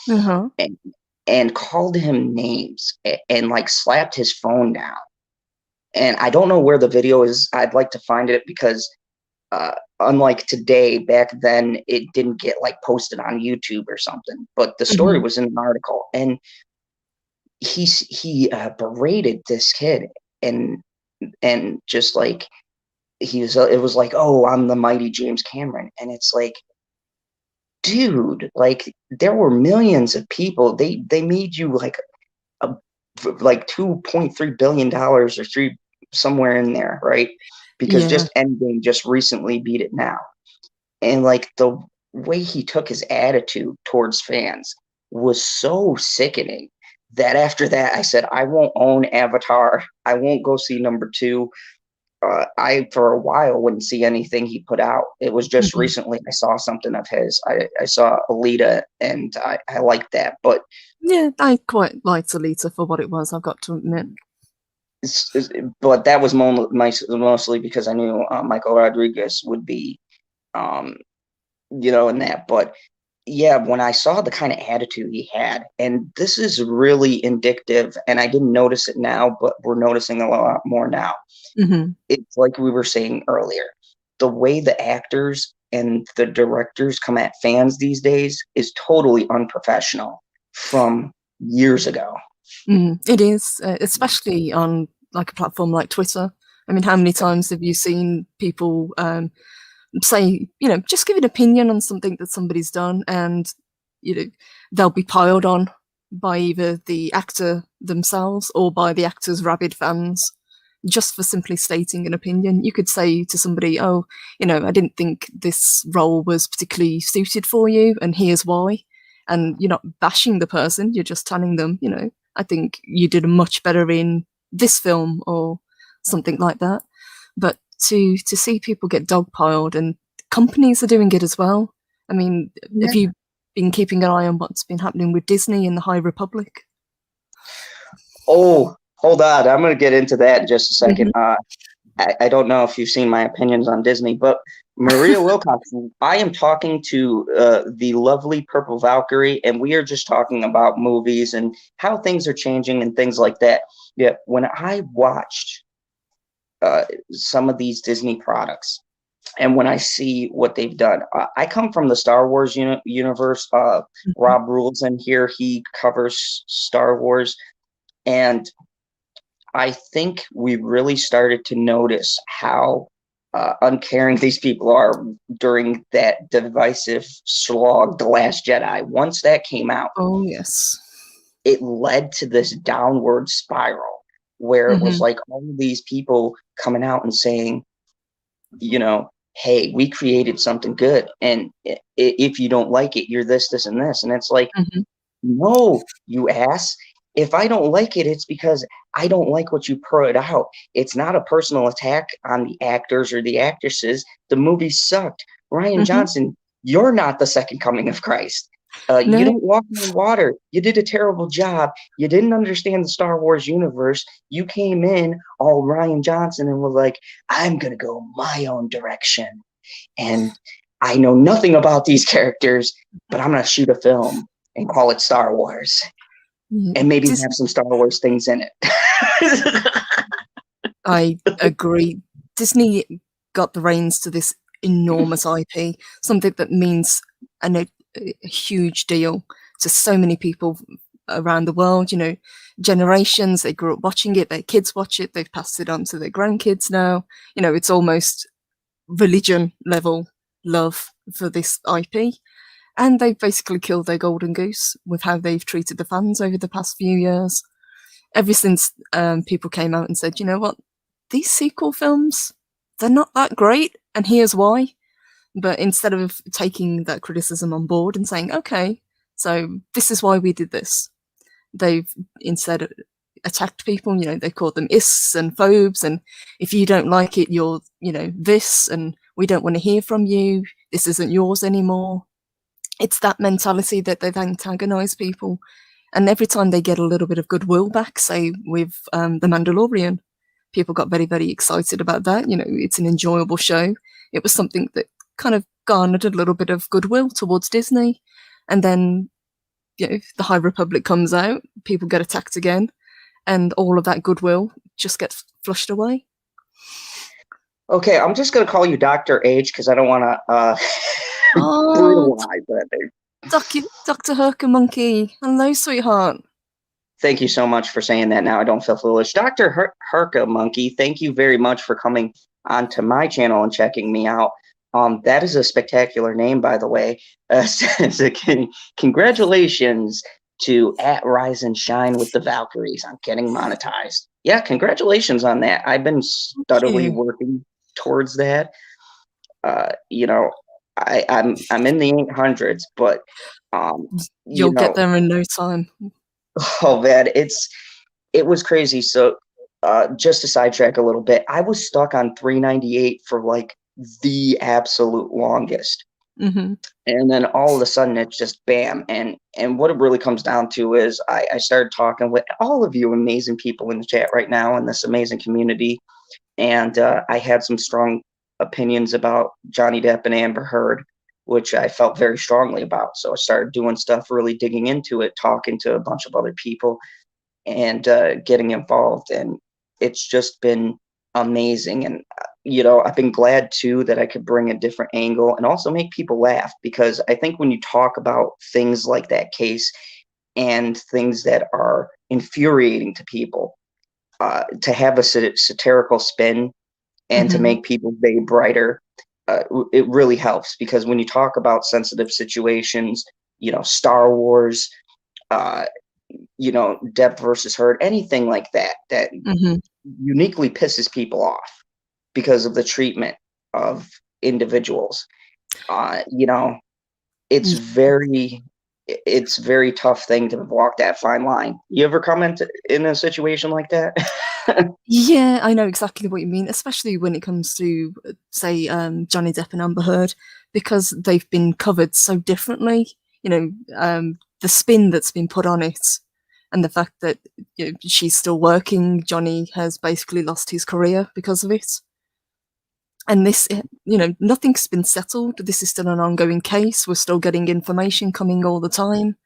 Uh-huh. and called him names and like slapped his phone down. And I don't know where the video is. I'd like to find it because unlike today, back then it didn't get like posted on YouTube or something. But the story Mm-hmm. was in an article, and he berated this kid, and just like it was like, oh, I'm the mighty James Cameron, and it's like, dude, like there were millions of people. They made you like a like $2.3 billion or three somewhere in there, right? Because Yeah. just Endgame just recently beat it now. And like the way he took his attitude towards fans was so sickening that after that I said, I won't own Avatar. I won't go see number two. I for a while wouldn't see anything he put out. It was just Mm-hmm. recently I saw something of his. I saw Alita, and I liked that. But Yeah, I quite liked Alita for what it was, I've got to admit. that was mostly because I knew Michael Rodriguez would be, um, in that. But yeah, when I saw the kind of attitude he had, and this is really indicative, and I didn't notice it now, but we're noticing a lot more now. Mm-hmm. It's like we were saying earlier, the way the actors and the directors come at fans these days is totally unprofessional from years ago. It is, especially on like a platform like Twitter. I mean, how many times have you seen people say, just give an opinion on something that somebody's done, and you know they'll be piled on by either the actor themselves or by the actor's rabid fans just for simply stating an opinion. You could say to somebody, oh, I didn't think this role was particularly suited for you, and here's why. And you're not bashing the person, you're just telling them, I think you did much better in this film or something like that. But to see people get dogpiled, and companies are doing it as well. I mean, have Yeah. you been keeping an eye on what's been happening with Disney and the High Republic? Oh, hold on. I'm going to get into that in just a second. Mm-hmm. I don't know if you've seen my opinions on Disney, but Maria Wilcox, I am talking to the lovely Purple Valkyrie, and we are just talking about movies and how things are changing and things like that. Yeah, when I watched some of these Disney products, and when I see what they've done, I come from the Star Wars universe. Mm-hmm. Rob Rules in here; he covers Star Wars, and I think we really started to notice how uncaring these people are during that divisive slog, The Last Jedi. Once that came out, Oh yes. it led to this downward spiral where it was Mhm. like all of these people coming out and saying, hey, we created something good, and if you don't like it, you're this, and this, and it's like, Mhm. no, you ass. If I don't like it, it's because I don't like what you put out. It's not a personal attack on the actors or the actresses. The movie sucked. Ryan Mhm. Johnson, you're not the second coming of Christ. You No. didn't walk on water. You did a terrible job. You didn't understand the Star Wars universe. You came in all Ryan Johnson and was like, I'm going to go my own direction. And I know nothing about these characters, but I'm going to shoot a film and call it Star Wars, Yeah. and maybe have some Star Wars things in it. I agree. Disney got the reins to this enormous IP, something that means a huge deal to so many people around the world. Generations, they grew up watching it, their kids watch it, they've passed it on to their grandkids now. It's almost religion level love for this IP. And they've basically killed their golden goose with how they've treated the fans over the past few years. Ever since people came out and said, you know what, these sequel films, they're not that great, and here's why. But instead of taking that criticism on board and saying, okay, so this is why we did this, they've instead attacked people. They called them ists and phobes, and if you don't like it, you're, this, and we don't want to hear from you. This isn't yours anymore. It's that mentality that they've antagonized people. And every time they get a little bit of goodwill back, say with The Mandalorian, people got very, very excited about that. It's an enjoyable show. It was something that kind of garnered a little bit of goodwill towards Disney. And then, the High Republic comes out, people get attacked again, and all of that goodwill just gets flushed away. Okay, I'm just going to call you Dr. H because I don't want to Oh, brutalize that name. Dr. Herker Monkey. Hello, sweetheart. Thank you so much for saying that. Now I don't feel foolish. Dr. Herka Monkey, thank you very much for coming onto my channel and checking me out. That is a spectacular name, by the way. Congratulations to @Rise and Shine with the Valkyries on getting monetized. Yeah, congratulations on that. I've been steadily working towards that. I'm in the 800s, but You'll get there in no time. oh man, it was crazy. So just to sidetrack a little bit, I was stuck on 398 for like the absolute longest. Mm-hmm. And then all of a sudden it's just bam. And what it really comes down to is I started talking with all of you amazing people in the chat right now in this amazing community. And I had some strong opinions about Johnny Depp and Amber Heard, which I felt very strongly about. So I started doing stuff, really digging into it, talking to a bunch of other people, and getting involved. And it's just been amazing. And, I've been glad too that I could bring a different angle and also make people laugh, because I think when you talk about things like that case and things that are infuriating to people, to have a satirical spin and to Mm-hmm. make people's day brighter, it really helps. Because when you talk about sensitive situations, Star Wars, uh, Depp versus Heard, anything like that, that Mm-hmm. uniquely pisses people off because of the treatment of individuals. Uh, you know, it's very tough thing to walk that fine line. You ever come in a situation like that? Yeah, I know exactly what you mean, especially when it comes to, say, Johnny Depp and Amber Heard, because they've been covered so differently. The spin that's been put on it, and the fact that she's still working. Johnny has basically lost his career because of it. And this, nothing's been settled. This is still an ongoing case. We're still getting information coming all the time,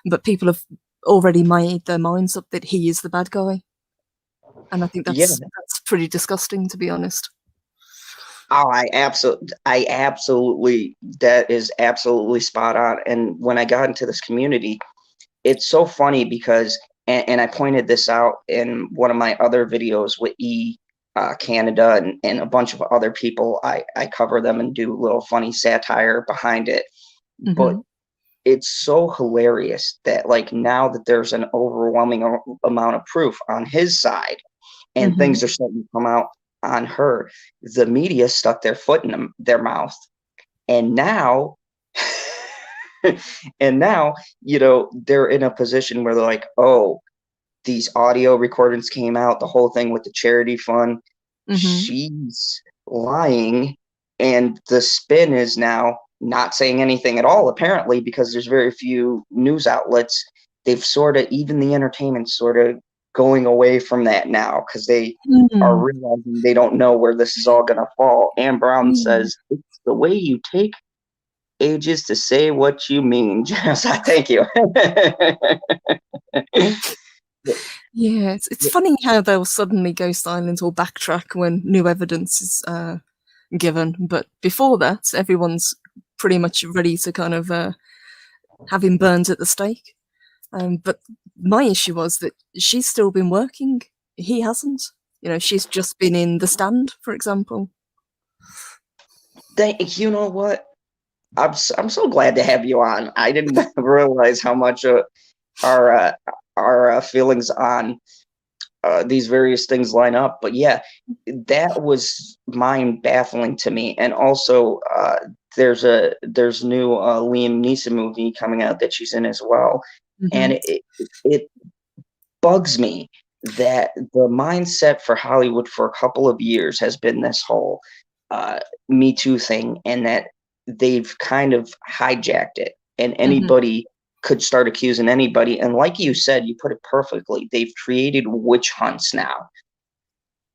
but people have already made their minds up that he is the bad guy. And I think Yeah. that's pretty disgusting, to be honest. Oh, I absolutely, that is absolutely spot on. And when I got into this community, it's so funny because, and I pointed this out in one of my other videos with Canada and a bunch of other people. I cover them and do a little funny satire behind it. But Mm-hmm. it's so hilarious that, like, now that there's an overwhelming amount of proof on his side, and Mhm. things are starting to come out on her. The media stuck their foot in their mouth, and now, and now, they're in a position where they're like, oh, these audio recordings came out, the whole thing with the charity fund. Mhm. She's lying, and the spin is now not saying anything at all, apparently, because there's very few news outlets. They've sort of, even the entertainment sort of going away from that now because they are Mm. realizing they don't know where this is all going to fall. Ann Brown Mm. says, it's the way you take ages to say what you mean. Thank you. Yeah, it's funny how they'll suddenly go silent or backtrack when new evidence is given, but before that, everyone's pretty much ready to kind of have him burned at the stake. But my issue was that she's still been working. He hasn't. She's just been in The Stand, for example. You know what? I'm so glad to have you on. I didn't realize how much our uh, our feelings on these various things line up. But yeah, that was mind baffling to me. And also, there's new Liam Neeson movie coming out that she's in as well, and Hmm. it bugs me that the mindset for Hollywood for a couple of years has been this whole uh, Me Too thing, and that they've kind of hijacked it, and Hmm. anybody could start accusing anybody. And like you said, you put it perfectly. They've created witch hunts now.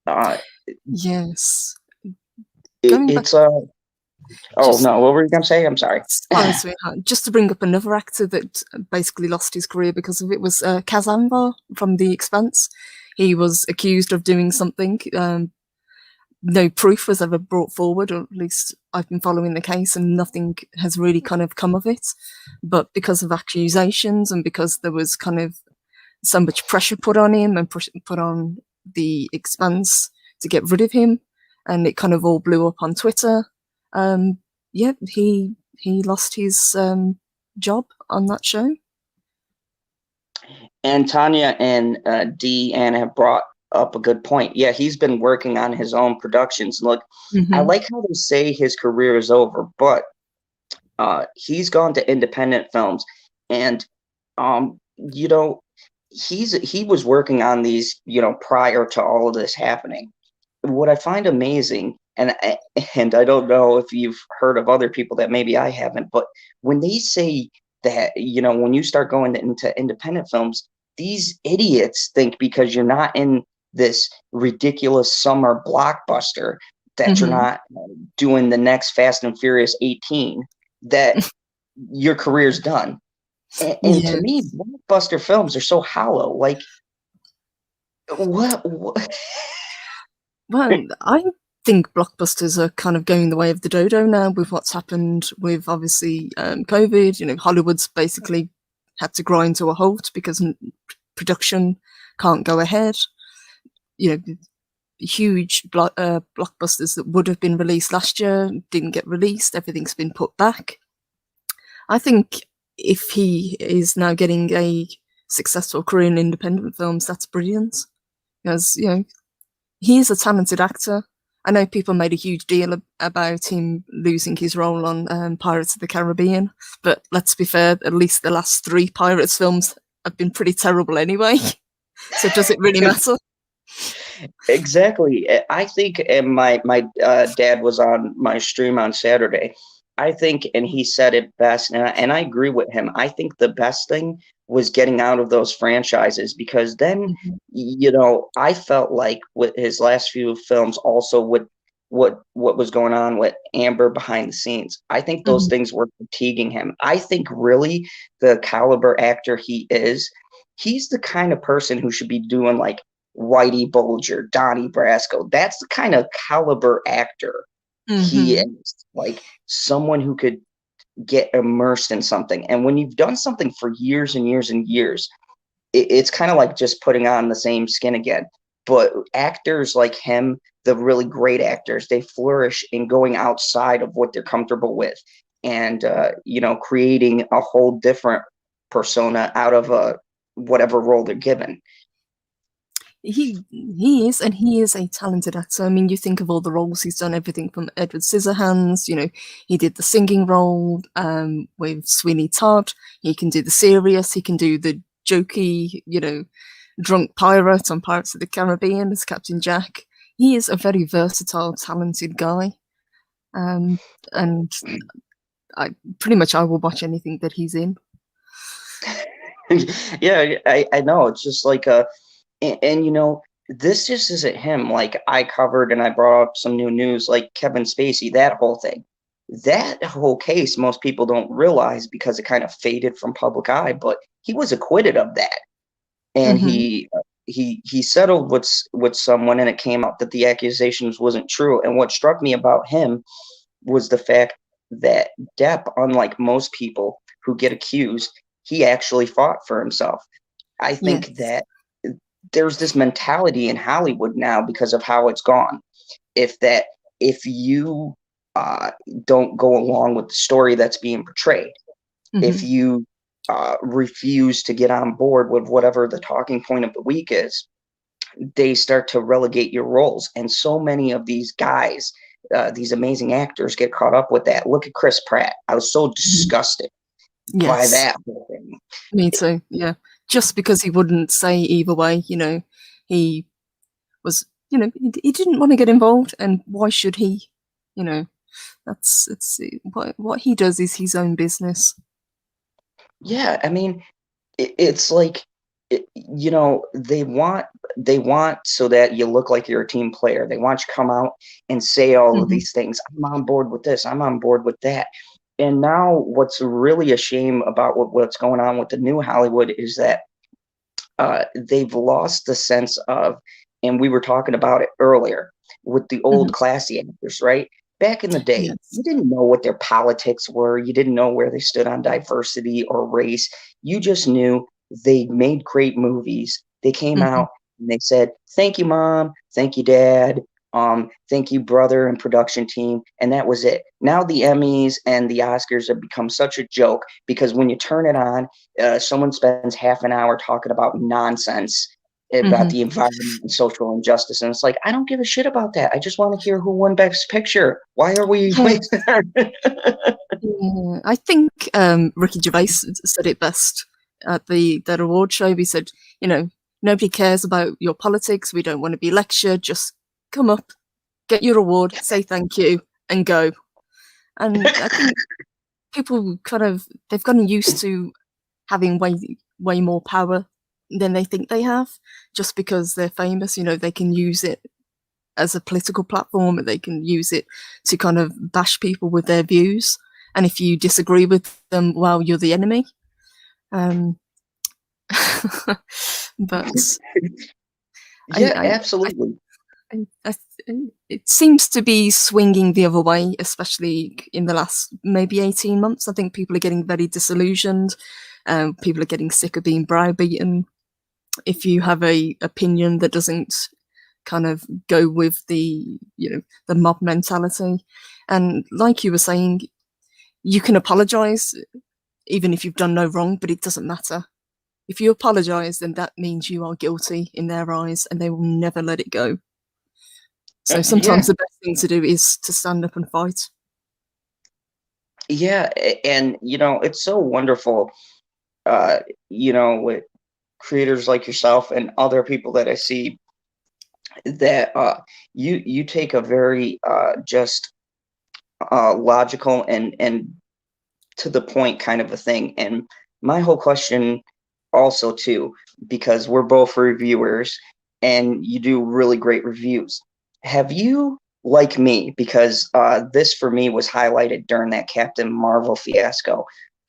Uh, Yes. it, Going back, it's oh just no, what were you gonna say? I'm sorry. sorry, sweetheart. Just to bring up another actor that basically lost his career because of it was Kaz Anwar from The Expanse. He was accused of doing something. No proof was ever brought forward, or at least I've been following the case, and nothing has really kind of come of it. But because of accusations and because there was kind of so much pressure put on him and put on The Expanse to get rid of him, and it kind of all blew up on Twitter. Yeah, he lost his job on that show. And Tanya and Dee and have brought up a good point. Yeah, he's been working on his own productions. Look, I Hmm. like how they say his career is over, but he's gone to independent films, and um, you know, he was working on these, prior to all of this happening. What I find amazing, and I don't know if you've heard of other people that maybe I haven't, but when they say that, when you start going into independent films, these idiots think because you're not in this ridiculous summer blockbuster that you're Hmm. not doing the next Fast and Furious 18, that your career's done. And to Yeah. me, blockbuster films are so hollow. Like, what? Well, I think blockbusters are kind of going the way of the dodo now with what's happened with obviously COVID. Hollywood's basically had to grind to a halt because production can't go ahead. You know, huge blockbusters that would have been released last year didn't get released. Everything's been put back. I think if he is now getting a successful career in independent films, that's brilliant. Because he is a talented actor. I know people made a huge deal about him losing his role on Pirates of the Caribbean, but let's be fair, at least the last three Pirates films have been pretty terrible anyway. So does it really matter? Exactly. I think, and my dad was on my stream on Saturday. I think, and he said it best, and I agree with him. I think the best thing was getting out of those franchises, because then, Mhm. I felt like with his last few films, also with what was going on with Amber behind the scenes, I think those Mhm. things were fatiguing him. I think really the caliber actor he is, he's the kind of person who should be doing like Whitey Bulger, Donnie Brasco. That's the kind of caliber actor he Mhm. is. Like someone who could get immersed in something. And when you've done something for years and years and years, it's kind of like just putting on the same skin again. But actors like him, the really great actors, they flourish in going outside of what they're comfortable with, and creating a whole different persona out of whatever role they're given. he is, and he is a talented actor. I mean, you think of all the roles he's done, everything from Edward Scissorhands. He did the singing role with Sweeney Todd. He can do the serious. He can do the jokey, drunk pirate on Pirates of the Caribbean as Captain Jack. He is a very versatile, talented guy, and I will watch anything that he's in. Yeah, I know. It's just like and this just isn't him. Like I covered and I brought up some new news, like Kevin Spacey, that whole thing. That whole case, most people don't realize because it kind of faded from public eye, but he was acquitted of that. And Mm-hmm. he settled with someone, and it came out that the accusations wasn't true. And what struck me about him was the fact that Depp, unlike most people who get accused, he actually fought for himself. I think Yes. that there's this mentality in Hollywood now because of how it's gone. If you don't go along with the story that's being portrayed, if Mm-hmm. you refuse to get on board with whatever the talking point of the week is, they start to relegate your roles. And so many of these guys, these amazing actors, get caught up with that. Look at Chris Pratt. I was so Mm-hmm. disgusted by Yes. that whole thing. Me too. Yeah. Just because he wouldn't say either way, he was, he didn't want to get involved, and why should he? You know, it's what he does is his own business. Yeah, I mean, it's like they want so that you look like you're a team player. They want you to come out and say all of Hmm. these things. I'm on board with this. I'm on board with that. And now what's really a shame about what's going on with the new Hollywood is that they've lost the sense of, and we were talking about it earlier with the old Hmm. classy actors, right? Back in the day, you Yes. didn't know what their politics were. You didn't know where they stood on diversity or race. You just knew they made great movies. They came Hmm. out and they said, "Thank you, mom. Thank you, dad. Thank you, brother and production team." And that was it. Now the Emmys and the Oscars have become such a joke because when you turn it on, someone spends half an hour talking about nonsense about Hmm. the environment and social injustice, and it's like, I don't give a shit about that. I just want to hear who won Best Picture. Why are we Yeah. wasting our Yeah. I think Ricky Gervais said it best at that award show. He said, you know, nobody cares about your politics. We don't want to be lectured. Just come up, get your award, say thank you, and go. And I think people they've gotten used to having way more power than they think they have, just because they're famous. They can use it as a political platform, and they can use it to kind of bash people with their views. And if you disagree with them, well, you're the enemy. Um, but I, Yeah, I, I, absolutely. I, it seems to be swinging the other way, especially in the last maybe 18 months. I think people are getting very disillusioned. People are getting sick of being browbeaten. If you have a opinion that doesn't kind of go with the mob mentality, and like you were saying, you can apologize even if you've done no wrong, but it doesn't matter. If you apologize, then that means you are guilty in their eyes, and they will never let it go. So Yeah, sometimes the best thing to do is to stand up and fight. yeah, and it's so wonderful, uh, with creators like yourself and other people that I see that you take a very just logical and to the point kind of a thing. And my whole question also too, because we're both reviewers and you do really great reviews. Have you, like me, because this for me was highlighted during that Captain Marvel fiasco,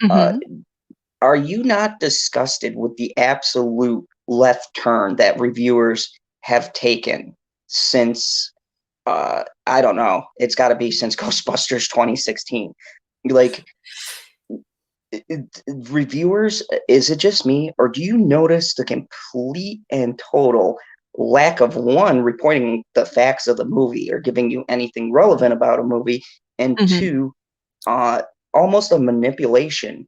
uh, Hmm. are you not disgusted with the absolute left turn that reviewers have taken since I don't know, it's got to be since Ghostbusters 2016? Like reviewers, is it just me, or do you notice the complete and total lack of one reporting the facts of the movie or giving you anything relevant about a movie, and Hmm. two, uh, almost a manipulation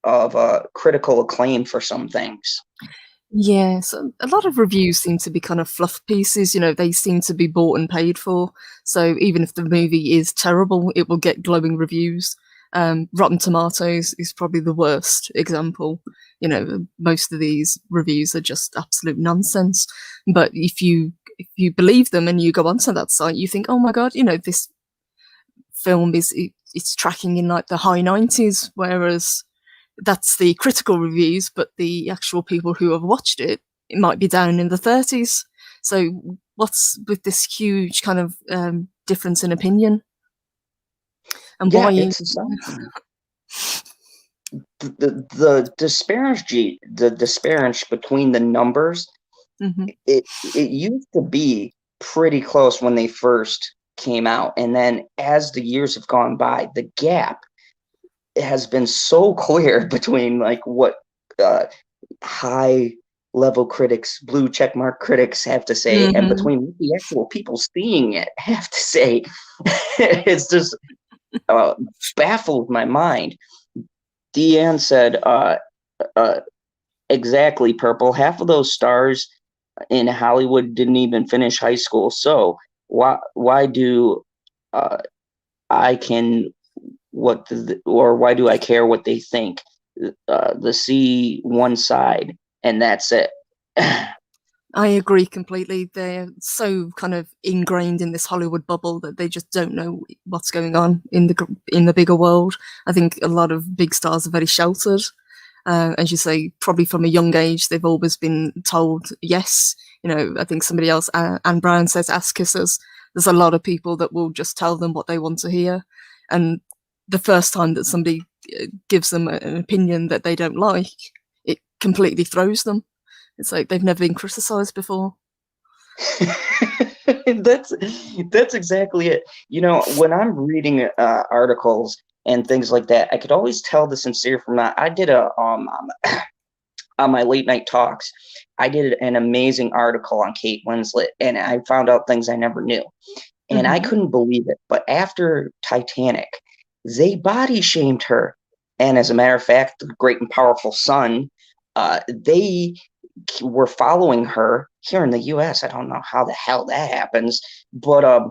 of critical acclaim for some things? Yeah, so a lot of reviews seem to be kind of fluff pieces, they seem to be bought and paid for. So even if the movie is terrible, it will get glowing reviews. Rotten Tomatoes is probably the worst example. Most of these reviews are just absolute nonsense. But if you believe them and you go onto that site, you think, oh my god, this film it's tracking in like the high 90s, whereas that's the critical reviews, but the actual people who have watched it, it might be down in the 30s. So what's with this huge kind of difference in opinion, and Yeah, why? it's the disparage between the numbers. Mhm. It used to be pretty close when they first came out, and then as the years have gone by, the gap has been so clear between like what uh, high level critics, blue checkmark critics have to say, and Mhm. between what the actual people seeing it have to say. It's just uh, baffles my mind. Deanne said, uh, exactly, Purple. Half of those stars in Hollywood didn't even finish high school. So why do uh, I can or why do I care what they think? The see one side and that's it. I agree completely. They're so kind of ingrained in this Hollywood bubble that they just don't know what's going on in the bigger world. I think a lot of big stars are very sheltered. As you say, probably from a young age, they've always been told yes. I think somebody else, Anne Brown says, ass kissers. There's a lot of people that will just tell them what they want to hear. And the first time that somebody gives them an opinion that they don't like, it completely throws them. It's like they've never been criticized before. that's that's exactly it. When I'm reading articles and things like that, I could always tell the sincere from that. I did a on my late night talks, I did an amazing article on Kate Winslet, and I found out things I never knew, and I Hmm. couldn't believe it. But after Titanic, they body shamed her, and as a matter of fact, the Great and Powerful Son, they were following her here in the U.S. I don't know how the hell that happens, but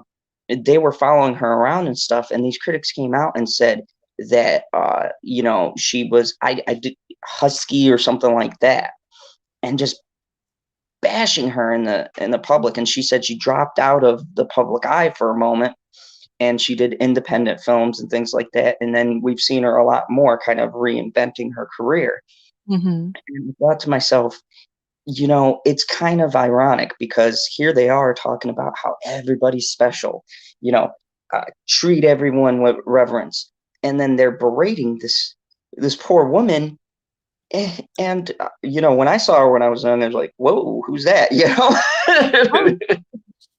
they were following her around and stuff. And these critics came out and said that she was I did husky or something like that, and just bashing her in the public. And she said she dropped out of the public eye for a moment and she did independent films and things like that. And then we've seen her a lot more kind of reinventing her career. Hmm. And I thought to myself, it's kind of ironic because here they are talking about how everybody's special, you know, treat everyone with reverence, and then they're berating this poor woman. And when I saw her when I was young, I was like, "Whoa, who's that?" Oh,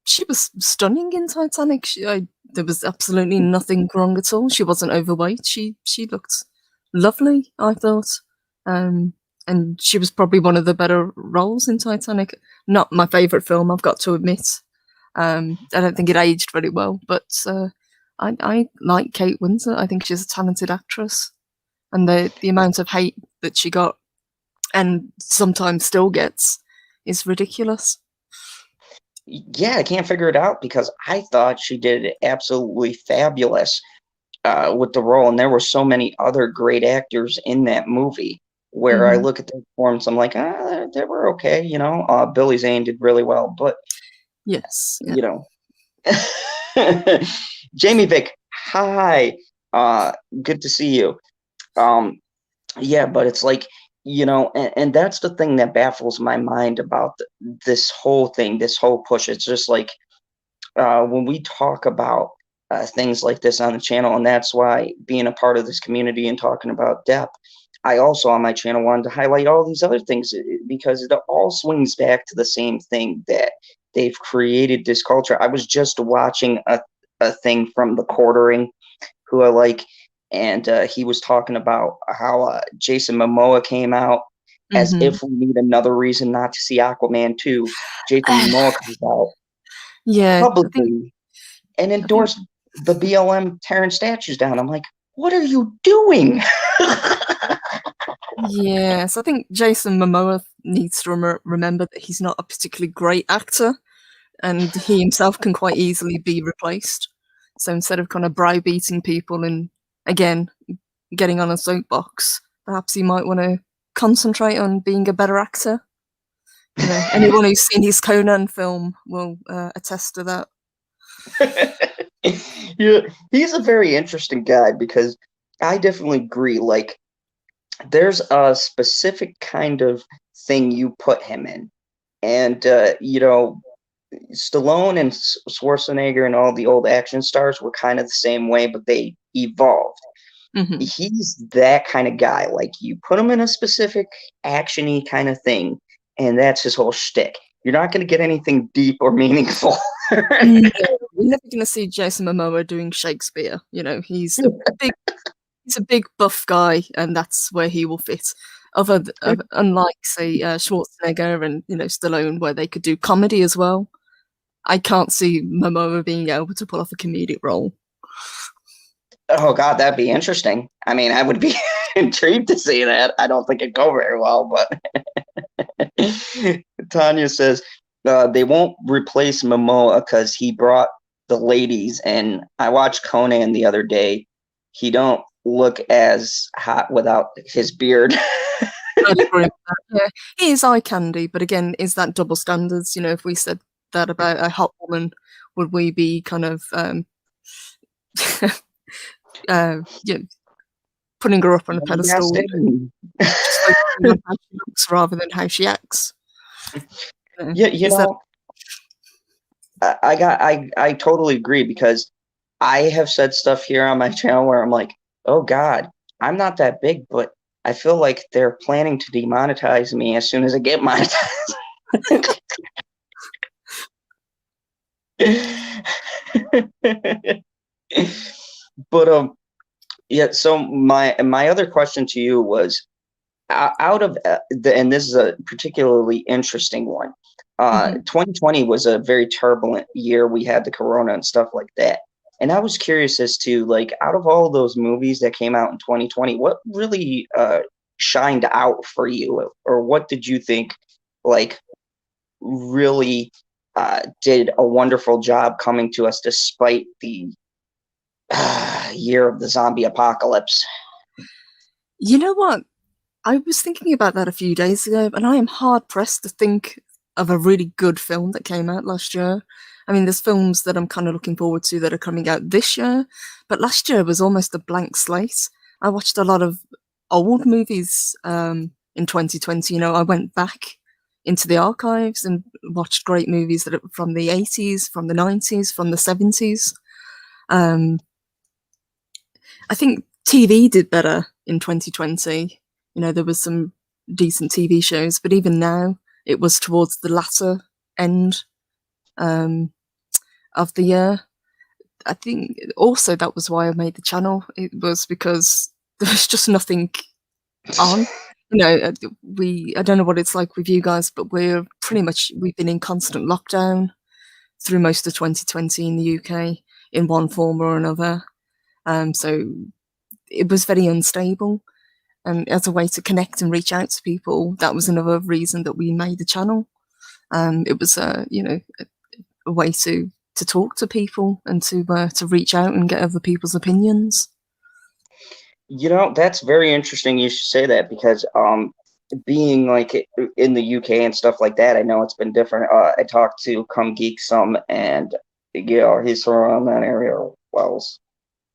she was stunning in Titanic. There was absolutely nothing wrong at all. She wasn't overweight. She looked lovely, I thought. Um, and she was probably one of the better roles in Titanic. Not my favourite film, I've got to admit. I don't think it aged very well, but I like Kate Winslet. I think she's a talented actress, and the amount of hate that she got and sometimes still gets is ridiculous. Yeah, I can't figure it out because I thought she did absolutely fabulous with the role, and there were so many other great actors in that movie. Where I Hmm. look at their performance, I'm like, they were okay. Billy Zane did really well, but Yes. Yeah. you know, Jamie Vick, hi, good to see you. Um, yeah, but it's like, and that's the thing that baffles my mind about this whole thing, this whole push. It's just like when we talk about things like this on the channel, and that's why being a part of this community and talking about depth, I also on my channel wanted to highlight all these other things because it all swings back to the same thing that they've created this culture. I was just watching a thing from The Quartering, who I like, and he was talking about how Jason Momoa came out as Hmm. if we need another reason not to see Aquaman 2. Jason Momoa comes out Yeah, publicly and I think endorsed the BLM tearing statues down. I'm like, what are you doing? Yes, I think Jason Momoa needs to remember that he's not a particularly great actor, and he himself can quite easily be replaced. So instead of kind of browbeating people and again getting on a soapbox, perhaps he might want to concentrate on being a better actor. You know, anyone who's seen his Conan film will attest to that. Yeah, he's a very interesting guy because I definitely agree. Like, there's a specific kind of thing you put him in, and Stallone and Schwarzenegger and all the old action stars were kind of the same way, but they evolved. Hmm. He's that kind of guy. Like, you put him in a specific actiony kind of thing, and that's his whole shtick. You're not going to get anything deep or meaningful. No, we're never going to see Jason Momoa doing Shakespeare. You know, he's a big buff guy, and that's where he will fit. Unlike say Schwarzenegger and Stallone, where they could do comedy as well, I can't see Momoa being able to pull off a comedic role. Oh God, that'd be interesting. I mean, I would be intrigued to see that. I don't think it'd go very well, but Tanya says they won't replace Momoa because he brought the ladies. And I watched Conan the other day. He don't look as hot without his beard. I'd agree with that. Yeah, he is eye candy, but again, is that double standards? You know, if we said that about a hot woman, would we be kind of you know, putting her up on a pedestal, just focusing on how she looks rather than how she acts? Yeah, Is that I totally agree because I have said stuff here on my channel where I'm like, oh God, I'm not that big, but I feel like they're planning to demonetize me as soon as I get monetized. But yeah. So my other question to you was, out of and this is a particularly interesting one. Mhm. 2020 was a very turbulent year. We had the corona and stuff like that. And I was curious as to, like, out of all those movies that came out in 2020, what really shined out for you, or what did you think, like, really did a wonderful job coming to us despite the year of the zombie apocalypse? You know what? I was thinking about that a few days ago, and I am hard pressed to think of a really good film that came out last year. I mean, there's films that I'm kind of looking forward to that are coming out this year, but last year was almost a blank slate. I watched a lot of old movies in 2020. You know, I went back into the archives and watched great movies that are from the 80s, from the 90s, from the 70s. Um, I think TV did better in 2020. You know, there was some decent TV shows, but even now, it was towards the latter end um, of the year. I think also that was why I made the channel. It was because there was just nothing on. You know, I don't know what it's like with you guys, but we've been in constant lockdown through most of 2020 in the UK in one form or another. So it was very unstable. And as a way to connect and reach out to people, that was another reason that we made the channel. It was a way to talk to people and to reach out and get other people's opinions. You know, that's very interesting you should say that because being like in the UK and stuff like that, I know it's been different. I talked to Come Geek some, and he's from around that area, Wells,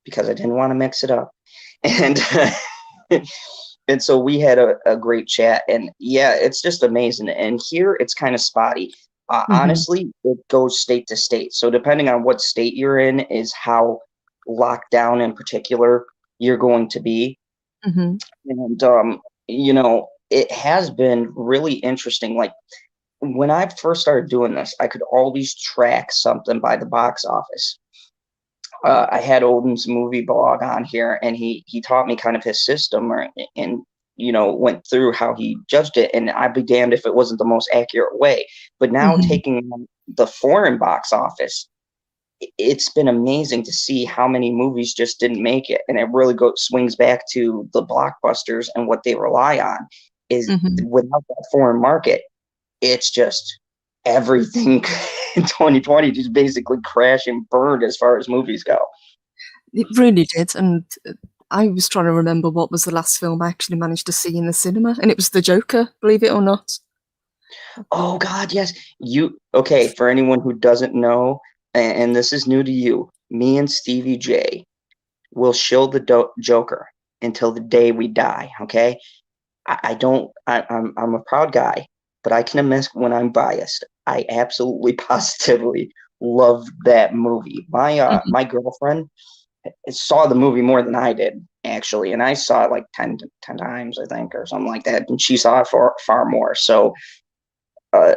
because I didn't want to mix it up. And and so we had a great chat, and yeah, it's just amazing. And here it's kind of spotty. Hmm. Honestly, it goes state to state. So depending on what state you're in is how locked down in particular you're going to be. Hmm. And it has been really interesting. Like, when I first started doing this, I could always track something by the box office. I had Odin's movie blog on here, and he taught me kind of his system, and went through how he judged it. And I'd be damned if it wasn't the most accurate way. But now Hmm. taking the foreign box office, it's been amazing to see how many movies just didn't make it, and it really swings back to the blockbusters and what they rely on. Is Hmm. without that foreign market, it's just everything in 2020 just basically crash and burned as far as movies go. It really did, and I was trying to remember what was the last film I actually managed to see in the cinema, and it was The Joker, believe it or not. Oh God, yes. Okay, for anyone who doesn't know, and this is new to you, me and Stevie J will shield the Joker until the day we die. Okay, I don't. I'm a proud guy, but I can admit when I'm biased. I absolutely positively love that movie. Mhm. My girlfriend saw the movie more than I did actually, and I saw it like 10 times I think or something like that, and she saw it far more. So uh,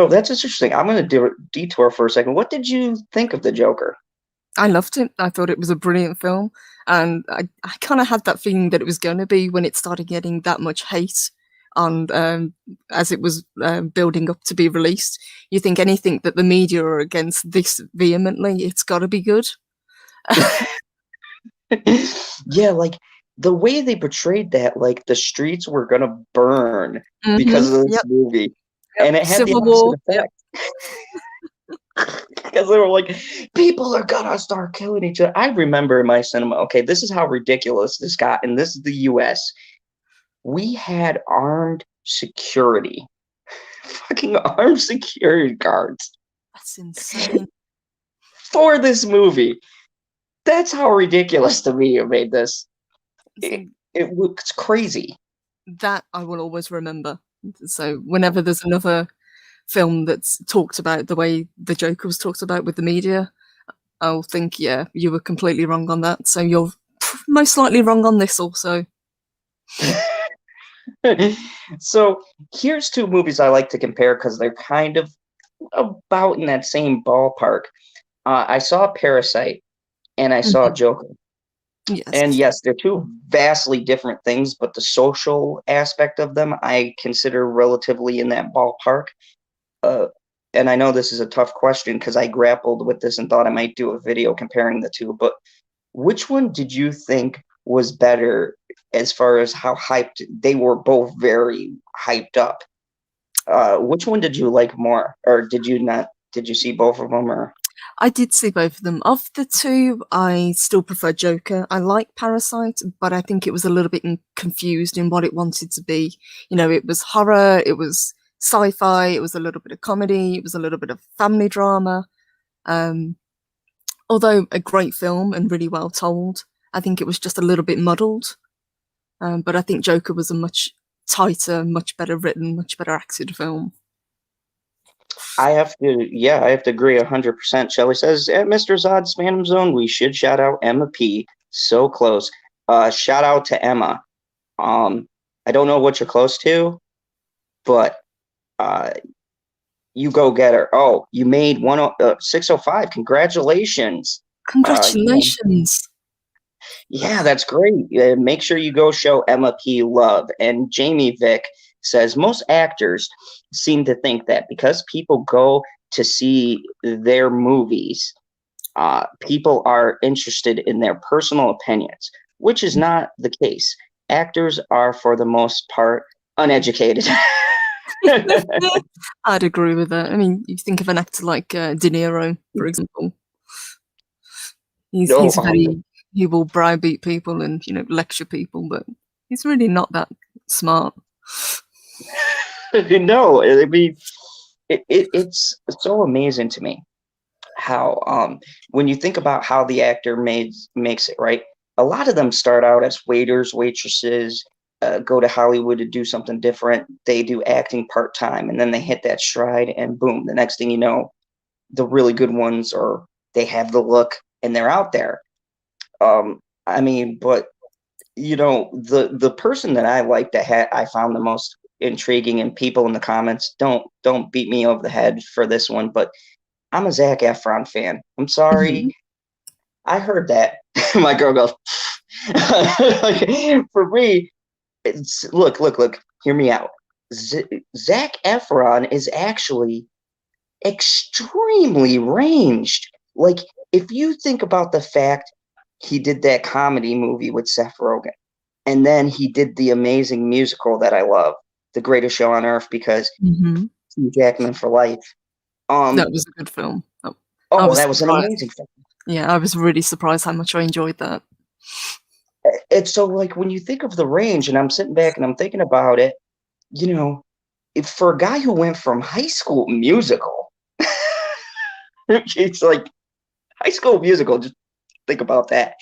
that's interesting. I'm going to do a detour for a second. What did you think of the Joker? I loved it. I thought it was a brilliant film, and I kind of had that feeling that it was going to be when it started getting that much hate on as it was building up to be released. You think anything that the media are against this vehemently, it's got to be good. Yeah, like the way they portrayed that, like the streets were gonna burn because of this Yep. movie, Yep. and it had the Civil opposite War. Yep. effect because they were like, people are gonna start killing each other. I remember in my cinema. Okay, this is how ridiculous this got, and this is the U.S. We had armed security, fucking armed security guards That's insane. for this movie. That's how ridiculous to me it made this. It, See, it looks crazy. that I will always remember. So whenever there's another film that's talked about the way the Joker was talked about with the media, I'll think, yeah, you were completely wrong on that. So you're most likely wrong on this also. So here's two movies I like to compare because they're kind of about in that same ballpark. I saw Parasite and I saw Mhm. Joker. And Yes. yes, they're two vastly different things, but the social aspect of them I consider relatively in that ballpark. Uh, and I know this is a tough question because I grappled with this and thought I might do a video comparing the two, but which one did you think was better as far as how hyped they were both very hyped up? Which one did you like more, or did you not? Did you see both of them, or I did see both of them. Of the two, I still prefer Joker. I like Parasite, but I think it was a little bit confused in what it wanted to be. You know, it was horror, it was sci-fi, it was a little bit of comedy, it was a little bit of family drama. Um, Although a great film and really well told, I think it was just a little bit muddled. But I think Joker was a much tighter, much better written, much better acted film. I have to agree 100%. Shelley says at Mr. Zod's Phantom Zone, we should shout out Emma P. So close. Shout out to Emma. Um, I don't know what you're close to, but uh, you go get her. Oh, you made 605. Congratulations. You know, Congratulations! yeah, that's great. Make sure you go show Emma P love. And Jamie Vick says most actors seem to think that because people go to see their movies, people are interested in their personal opinions, which is not the case. Actors are, for the most part, uneducated. I'd agree with that. I mean, you think of an actor like De Niro, for example. No, He's very he will browbeat people and lecture people, but he's really not that smart. no. I mean, it's so amazing to me how when you think about how the actor makes it right, a lot of them start out as waiters, waitresses, go to Hollywood to do something different. They do acting part-time and then they hit that stride and boom, the next thing you know, the really good ones, or they have the look and they're out there. I mean, but the person that I like that I found the most intriguing, and people in the comments don't beat me over the head for this one, but I'm a Zac Efron fan. I'm sorry. Mhm. I heard that. My girl goes, like, for me, it's look, hear me out. Zac Efron is actually extremely ranged. Like, if you think about the fact he did that comedy movie with Seth Rogen, and then he did the amazing musical that I love, The Greatest Show on Earth, because Hmm. Hugh Jackman for life. That was a good film. I Oh, was that was an surprised. amazing film. Yeah, I was really surprised how much I enjoyed that. It's so like when you think of the range, and I'm sitting back and I'm thinking about it, you know, if for a guy who went from High School Musical, it's like High School Musical, just think about that,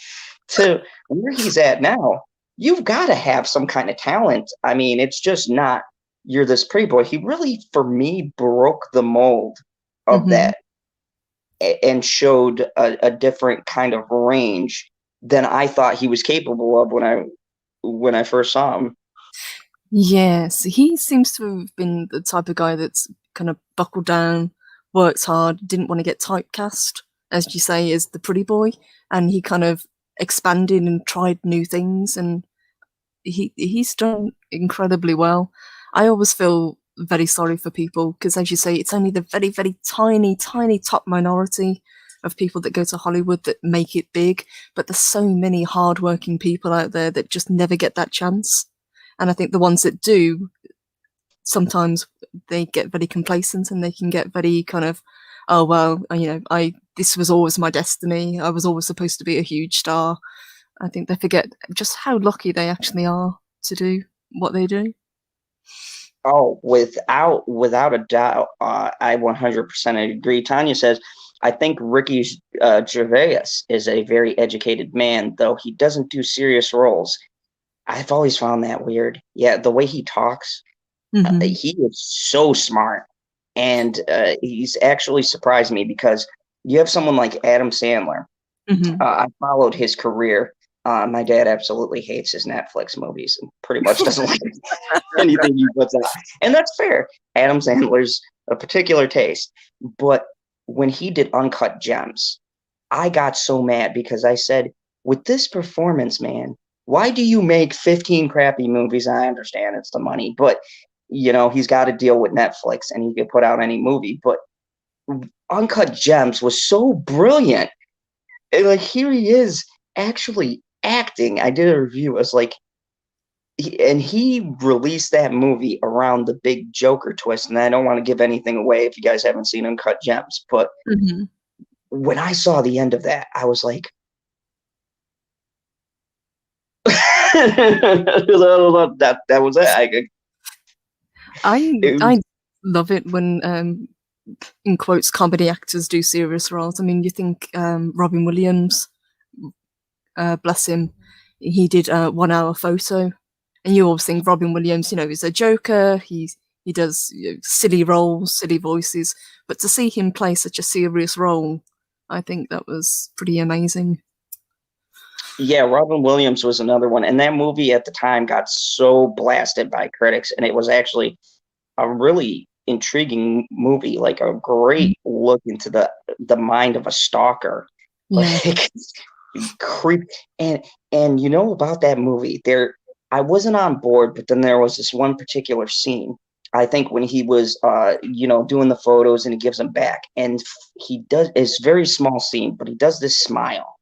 to where he's at now, you've got to have some kind of talent. I mean, it's just not you're this pretty boy. He really, for me, broke the mold of Hmm. that and showed a different kind of range than I thought he was capable of when I first saw him. Yes, he seems to have been the type of guy that's kind of buckled down, works hard, didn't want to get typecast, as you say, as the pretty boy, and he kind of expanded and tried new things, and he's done incredibly well. I always feel very sorry for people because, as you say, it's only the very, very tiny, tiny top minority of people that go to Hollywood that make it big. But there's so many hardworking people out there that just never get that chance. And I think the ones that do, sometimes they get very complacent and they can get very kind of, oh well, I this was always my destiny. I was always supposed to be a huge star. I think they forget just how lucky they actually are to do what they do. Oh, without a doubt, I 100% agree. Tanya says, I think Ricky Gervais is a very educated man, though he doesn't do serious roles. I've always found that weird. Yeah, the way he talks, Hmm. he is so smart, and he's actually surprised me because you have someone like Adam Sandler. Hmm. I followed his career. My dad absolutely hates his Netflix movies and pretty much doesn't like anything he puts out. And that's fair. Adam Sandler's a particular taste. But when he did Uncut Gems, I got so mad because I said, with this performance, man, why do you make 15 crappy movies? I understand it's the money, but he's got to deal with Netflix and he could put out any movie. But Uncut Gems was so brilliant. And like here he is actually acting. I did a review. It was like and he released that movie around the big Joker twist. And I don't want to give anything away if you guys haven't seen Uncut Gems, but Hmm. when I saw the end of that, I was like, that was it. I It was, I love it when in quotes comedy actors do serious roles. I mean, you think Robin Williams, bless him, he did 1 hour photo, and you always think Robin Williams, is a joker. He does silly roles, silly voices, but to see him play such a serious role, I think that was pretty amazing. yeah, Robin Williams was another one, and that movie at the time got so blasted by critics, and it was actually a really intriguing movie, like a great look into the mind of a stalker. Yeah. Like creep and you know about that movie, I wasn't on board, but then there was this one particular scene. I think when he was doing the photos and he gives them back and he does it's a very small scene, but he does this smile.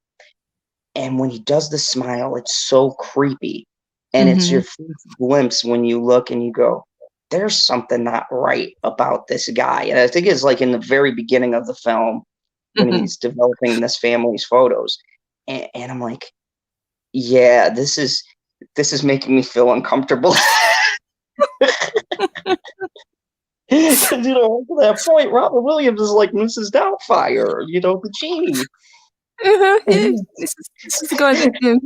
And when he does the smile, it's so creepy. And it's your Hmm. first glimpse when you look and you go, there's something not right about this guy. And I think it's like in the very beginning of the film when Hmm. he's developing this family's photos. And I'm like, yeah, this is making me feel uncomfortable. Because up to that point, Robert Williams is like Mrs. Doubtfire, the genie. Yeah, this is the guy that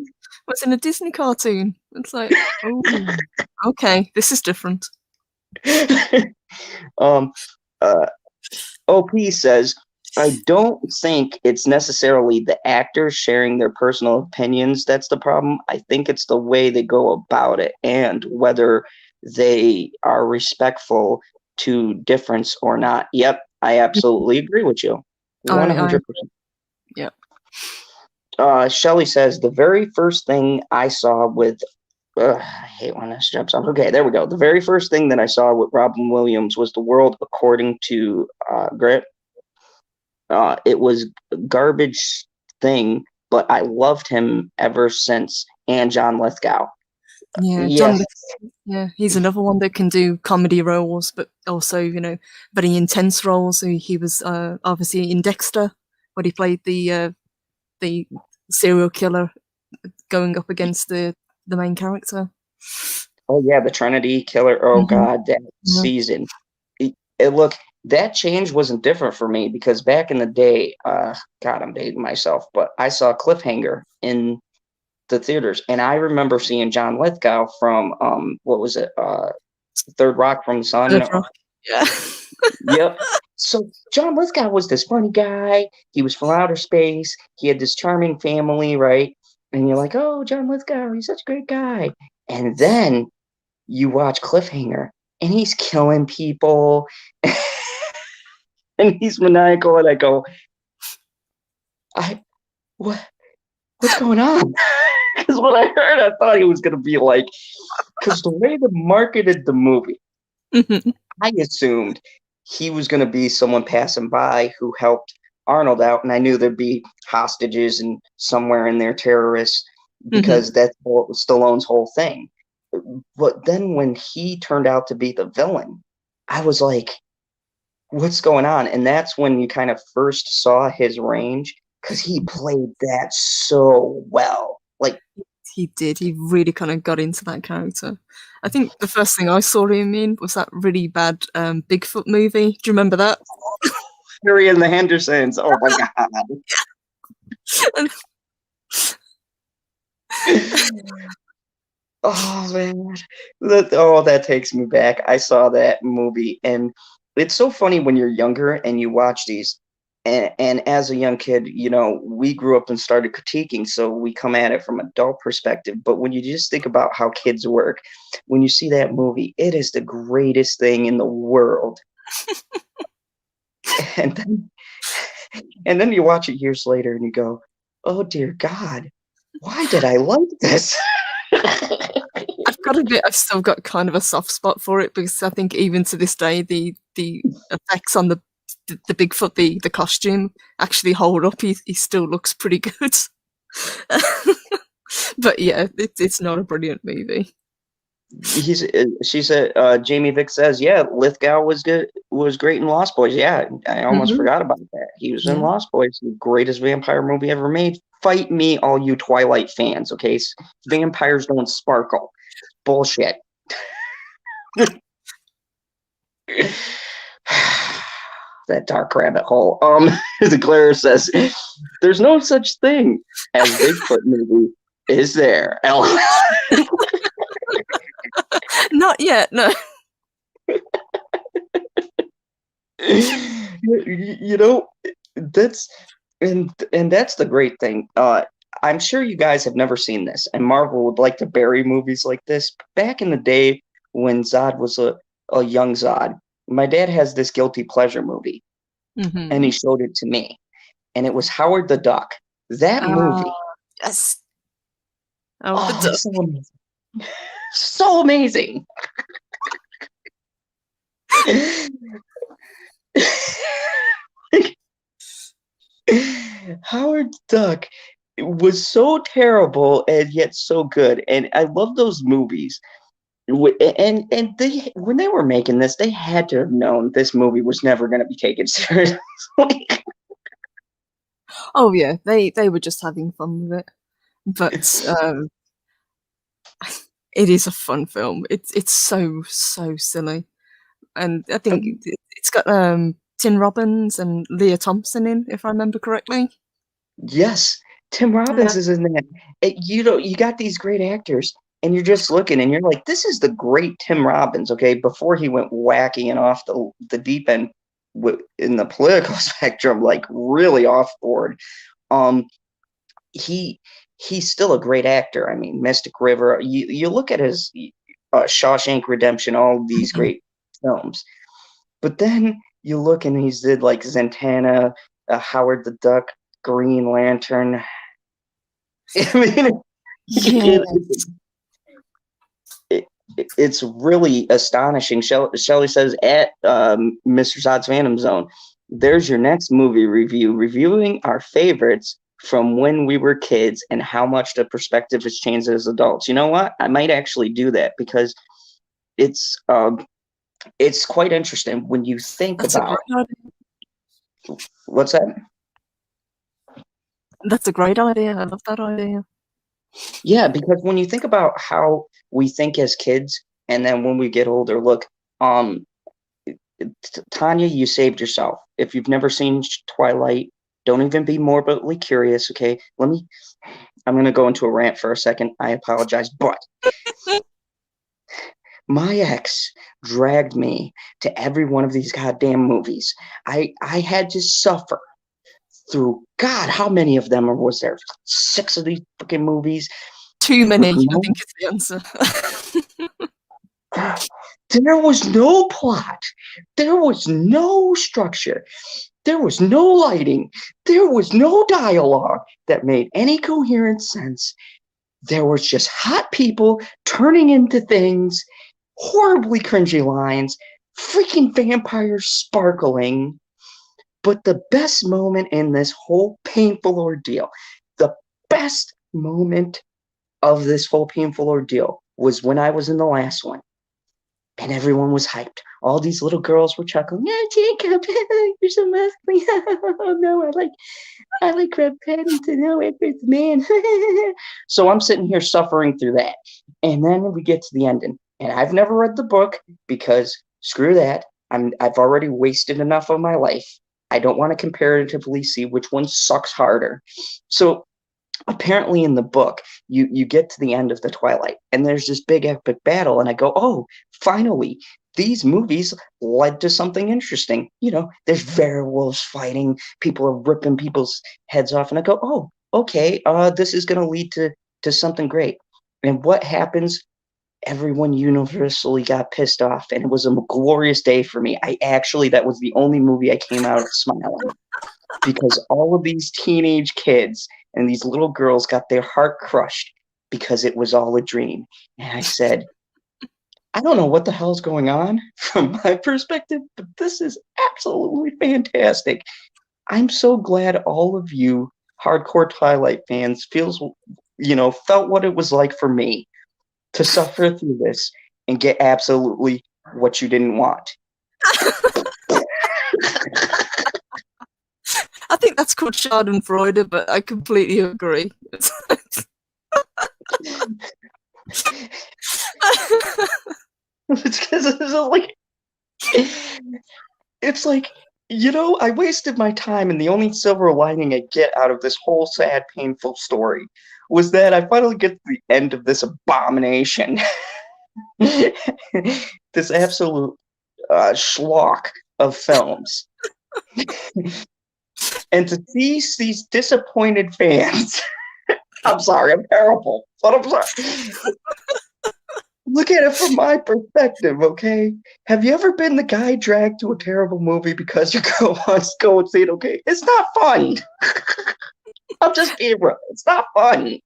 was in a Disney cartoon. It's like, oh, okay, this is different. um, uh, OP says, I don't think it's necessarily the actors sharing their personal opinions that's the problem. I think it's the way they go about it and whether they are respectful to difference or not. Yep, I absolutely agree with you. I 100%. yeah. Shelly says, the very first thing I saw with I hate when this jumps off. Okay, there we go. The very first thing that I saw with Robin Williams was The World According to Grant. It was a garbage thing, but I loved him ever since. And John Lithgow. Yeah, Yes. Yeah, he's another one that can do comedy roles, but also, very intense roles. He was obviously in Dexter, where he played the serial killer going up against the main character. Oh yeah, the Trinity Killer. Oh God, that Yeah. season. Look, that change wasn't different for me because back in the day, God, I'm dating myself, but I saw Cliffhanger in the theaters, and I remember seeing John Lithgow from what was it? Third Rock from the Sun. Third Rock. Yeah. Yep. So John Lithgow was this funny guy. He was from outer space. He had this charming family, right? And you're like, oh, John Lithgow, he's such a great guy. And then you watch Cliffhanger, and he's killing people, and he's maniacal. And I go, what's going on? Because when I heard, I thought he was going to be like, because the way they marketed the movie, I assumed he was going to be someone passing by who helped Arnold out, and I knew there'd be hostages and somewhere in there terrorists because that's Stallone's whole thing. But then when he turned out to be the villain, I was like, what's going on? And that's when you kind of first saw his range because he played that so well. Like, he did. He really kind of got into that character. I think the first thing I saw him in was that really bad Bigfoot movie. Do you remember that? Harry and the Hendersons. Oh my God. Oh man, that takes me back. I saw that movie, and it's so funny when you're younger and you watch these. And as a young kid, we grew up and started critiquing, so we come at it from adult perspective. But when you just think about how kids work, when you see that movie, it is the greatest thing in the world. and then, and then you watch it years later, and you go, "Oh dear God, why did I like this?" I've got to admit, I've still got kind of a soft spot for it because I think even to this day, the effects on the Bigfoot, the costume actually hold up. He still looks pretty good. But yeah, it's not a brilliant movie. She said, Jamie Vick says, yeah, Lithgow was great in Lost Boys. Yeah, I almost forgot about that. He was in Lost Boys, the greatest vampire movie ever made. Fight me, all you Twilight fans, okay? Vampires don't sparkle. Bullshit. That dark rabbit hole. The Clara says, there's no such thing as Bigfoot movie, is there? Not yet, no. That's that's the great thing. I'm sure you guys have never seen this, and Marvel would like to bury movies like this. Back in the day when Zod was a young Zod, my dad has this guilty pleasure movie, and he showed it to me, and it was Howard the Duck. That movie. Yes. It's so amazing. So amazing. Howard Duck was so terrible and yet so good, and I love those movies. And they, when they were making this, they had to have known this movie was never going to be taken seriously. Oh yeah, they were just having fun with it, but it is a fun film. It's so silly, and I think it's got Tim Robbins and Leah Thompson in, if I remember correctly. Yes, Tim Robbins is in that. You got these great actors, and you're just looking, and you're like, this is the great Tim Robbins, okay? Before he went wacky and off the deep end in the political spectrum, like really off board. He's still a great actor. I mean, Mystic River. You look at his Shawshank Redemption, all these great films, but then you look and he's did like Zatanna, Howard the Duck, Green Lantern. I mean, it's really astonishing. Shelley says at Mr. Zod's Phantom Zone, there's your next movie review, reviewing our favorites from when we were kids and how much the perspective has changed as adults. You know what? I might actually do that because it's quite interesting when you think That's a about great idea. what's that? That's a great idea. I love that idea. Yeah, because when you think about how we think as kids, and then when we get older, look, um, Tanya, you saved yourself. If you've never seen Twilight, don't even be morbidly curious. Okay, I'm gonna go into a rant for a second. I apologize, but my ex dragged me to every one of these goddamn movies. I had to suffer through, God, how many of them was there? 6 of these freaking movies. Too many, With I think is the answer. There was no plot. There was no structure. There was no lighting. There was no dialogue that made any coherent sense. There was just hot people turning into things, horribly cringy lines, freaking vampires sparkling. But the best moment in this whole painful ordeal, the best moment of this whole painful ordeal was when I was in the last one. And everyone was hyped. All these little girls were chuckling. Yeah, Jacob, you're so muscly. Oh no, I like Red Paddington. No, Edward's man. So I'm sitting here suffering through that. And then we get to the ending. And I've never read the book because screw that. I've already wasted enough of my life. I don't want to comparatively see which one sucks harder. So apparently in the book, you get to the end of the Twilight, and there's this big epic battle, and I go, oh, finally, these movies led to something interesting. You know, there's werewolves fighting, people are ripping people's heads off, and I go, oh, okay, this is going to lead to something great. And what happens? Everyone universally got pissed off, and it was a glorious day for me. That was the only movie I came out smiling because all of these teenage kids and these little girls got their heart crushed because it was all a dream. And I said, I don't know what the hell's going on from my perspective, but this is absolutely fantastic. I'm so glad all of you hardcore Twilight fans felt what it was like for me to suffer through this and get absolutely what you didn't want. I think that's called Schadenfreude, but I completely agree. It's like, I wasted my time, and the only silver lining I get out of this whole sad, painful story was that I finally get to the end of this abomination. This absolute schlock of films. And to see these disappointed fans, I'm sorry, I'm terrible, but I'm sorry. Look at it from my perspective, okay? Have you ever been the guy dragged to a terrible movie because your girl wants to go and see it? Okay, it's not fun. I'm just being real. It's not fun.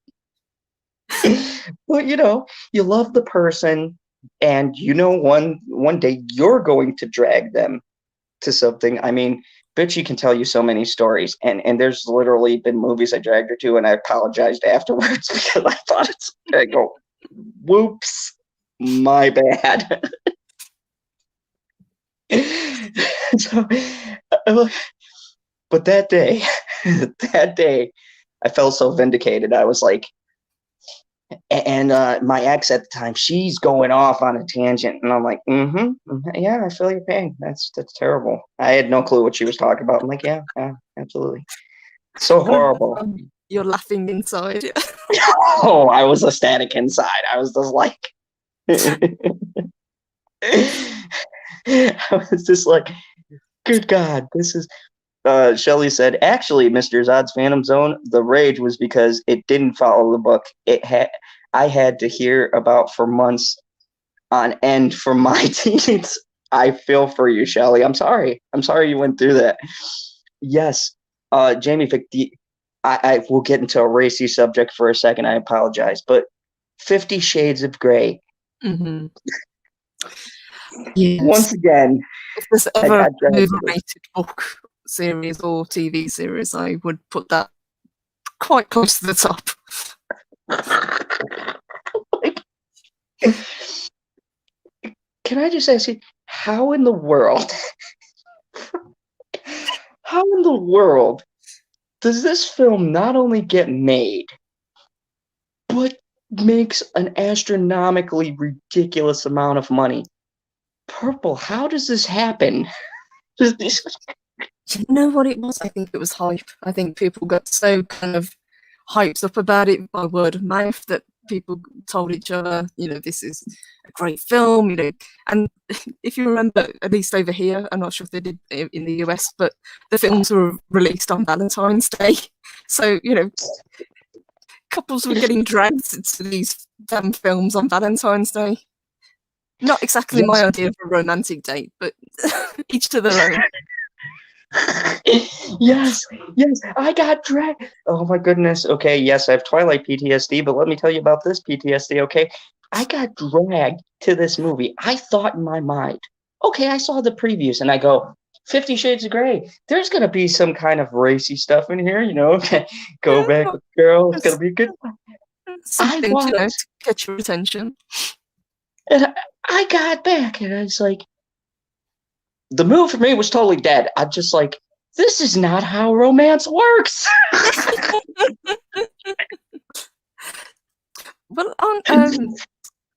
But you love the person, and one day you're going to drag them to something. I mean, Bitchy can tell you so many stories, and there's literally been movies I dragged her to, and I apologized afterwards because I thought I go, whoops, my bad. So, but that day, I felt so vindicated. I was like, and my ex at the time, she's going off on a tangent, and I'm like, yeah, I feel your pain. That's terrible. I had no clue what she was talking about. I'm like, yeah, absolutely. So horrible. You're laughing inside. Oh, I was ecstatic inside. I was just like, I was just like, good God, this is. Shelley said, actually, Mr. Zod's Phantom Zone, the rage was because it didn't follow the book. I had to hear about for months on end from my teens. I feel for you, Shelley. I'm sorry. I'm sorry you went through that. Yes, Jamie Vick, I will get into a racy subject for a second. I apologize, but 50 Shades of Grey. Mm-hmm. Yes. Once again, if there's ever a overrated book series or TV series, I would put that quite close to the top. Can I just ask you, how in the world, does this film not only get made, but makes an astronomically ridiculous amount of money? Purple, how does this happen? Do you know what it was? I think it was hype. I think people got so kind of hyped up about it by word of mouth that people told each other, this is a great film, And if you remember, at least over here, I'm not sure if they did in the US, but the films were released on Valentine's Day. So, couples were getting dragged into these damn films on Valentine's Day. Not exactly my idea of a romantic date, but each to their own. Yes, I got dragged. Oh my goodness. Okay, yes, I have Twilight PTSD, but let me tell you about this PTSD, okay? I got dragged to this movie. I thought in my mind, okay, I saw the previews and I go, 50 Shades of Grey. There's going to be some kind of racy stuff in here, Go back with the girl. It's going to be good. Something, to catch your attention. And I got back and I was like, the mood for me was totally dead. I'm just like, this is not how romance works. Well, aren't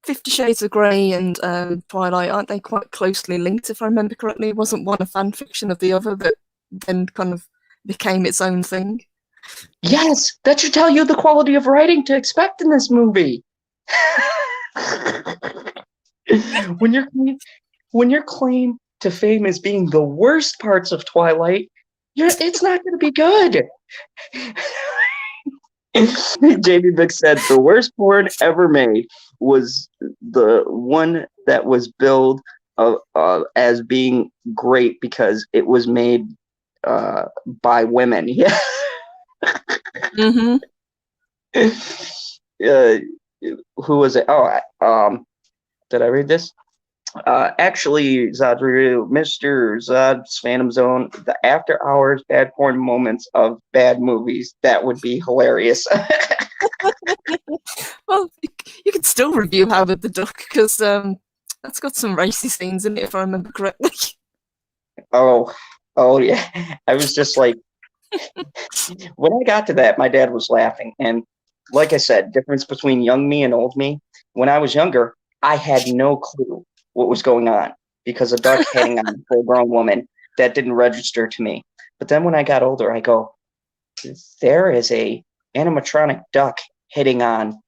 50 Shades of Grey and Twilight, aren't they quite closely linked, if I remember correctly? Wasn't one a fan fiction of the other that then kind of became its own thing? Yes, that should tell you the quality of writing to expect in this movie. When your claim to fame is being the worst parts of Twilight, it's not going to be good. Jamie Vick said the worst porn ever made was the one that was billed as being great because it was made by women. Yeah. Mm-hmm. Who was it? Oh, did I read this? Actually, Zodru, Mr. Zod's Phantom Zone, the after hours bad porn moments of bad movies. That would be hilarious. Well, you could still review Howard the Duck because that's got some racy scenes in it, if I remember correctly. Oh yeah. I was just like, when I got to that, my dad was laughing. And like I said, difference between young me and old me. When I was younger, I had no clue what was going on because a duck hitting on a full-grown woman, that didn't register to me. But then when I got older, I go, there is a animatronic duck hitting on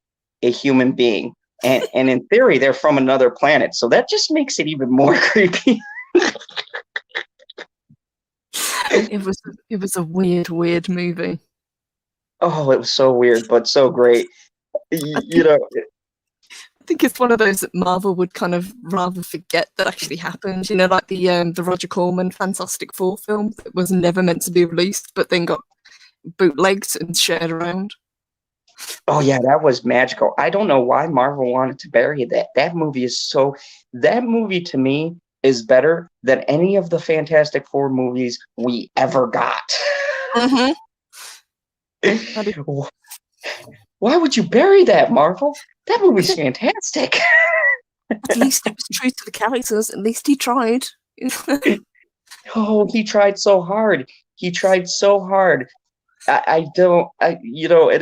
a human being. And in theory, they're from another planet. So that just makes it even more creepy. It was a weird movie. Oh, it was so weird, but so great. I think it's one of those that Marvel would kind of rather forget that actually happened. Like the Roger Corman Fantastic Four film that was never meant to be released, but then got bootlegged and shared around. Oh yeah, that was magical. I don't know why Marvel wanted to bury that. That movie to me is better than any of the Fantastic Four movies we ever got. Mm-hmm. Why would you bury that, Marvel? That movie's fantastic. At least it was true to the characters. At least he tried. Oh, he tried so hard. I don't, and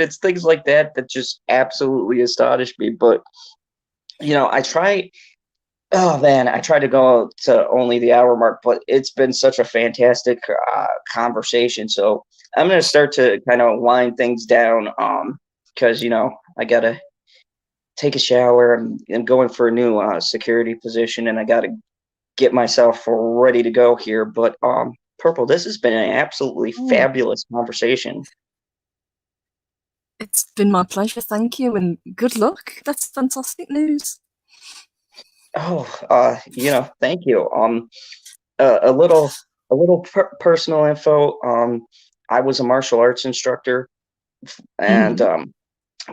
it's things like that that just absolutely astonish me. But, I try to go to only the hour mark, but it's been such a fantastic conversation. So I'm going to start to kind of wind things down because, I got to take a shower. I'm going for a new security position, and I got to get myself ready to go here. But Purple, this has been an absolutely fabulous conversation. It's been my pleasure. Thank you, and good luck. That's fantastic news. Oh, thank you. A little personal info. I was a martial arts instructor, and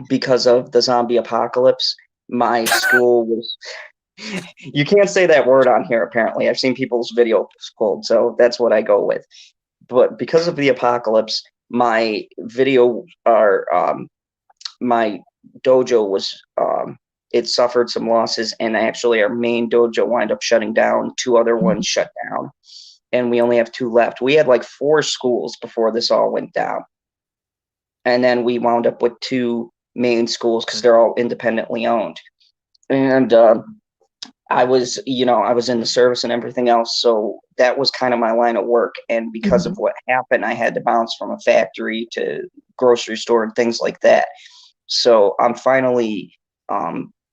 because of the zombie apocalypse, my school was. You can't say that word on here. Apparently, I've seen people's videos pulled, so that's what I go with. but because of the apocalypse, my video or my dojo was it suffered some losses, and actually our main dojo wound up shutting down. Two other ones shut down, and we only have two left. We had like 4 schools before this all went down, and then we wound up with 2 main schools because they're all independently owned. And I was, I was in the service and everything else, so that was kind of my line of work. And because of what happened, I had to bounce from a factory to grocery store and things like that. So I'm finally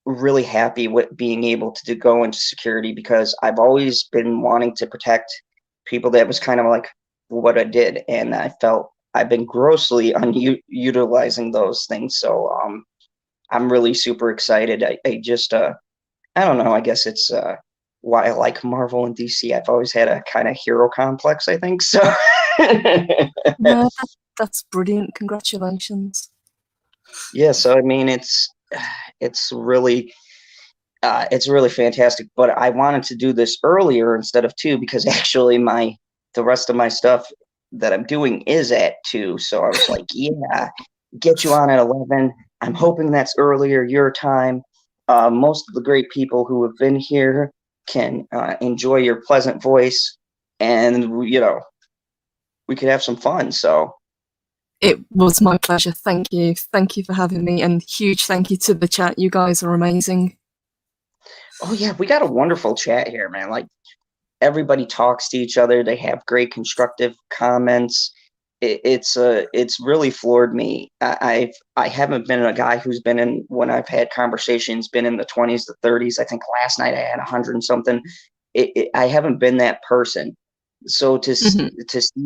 really happy with being able to go into security, because I've always been wanting to protect people. That was kind of like what I did, and I felt I've been grossly utilizing those things. So I'm really super excited. I just I don't know. I guess it's why I like Marvel and DC. I've always had a kind of hero complex, I think. So No, that's brilliant. Congratulations. yeah. So I mean, it's really fantastic. But I wanted to do this earlier instead of 2, because actually the rest of my stuff that I'm doing is at 2. So I was like, yeah, get you on at 11. I'm hoping that's earlier your time. Most of the great people who have been here can enjoy your pleasant voice, and we could have some fun. So It was my pleasure. Thank you. Thank you for having me, and huge thank you to the chat. You guys are amazing. oh yeah, we got a wonderful chat here, man. Like, everybody talks to each other. They have great constructive comments. It's really floored me. I haven't been a guy who's been in, when I've had conversations, been in the 20s, the 30s. I think last night I had 100 and something. I haven't been that person. So to see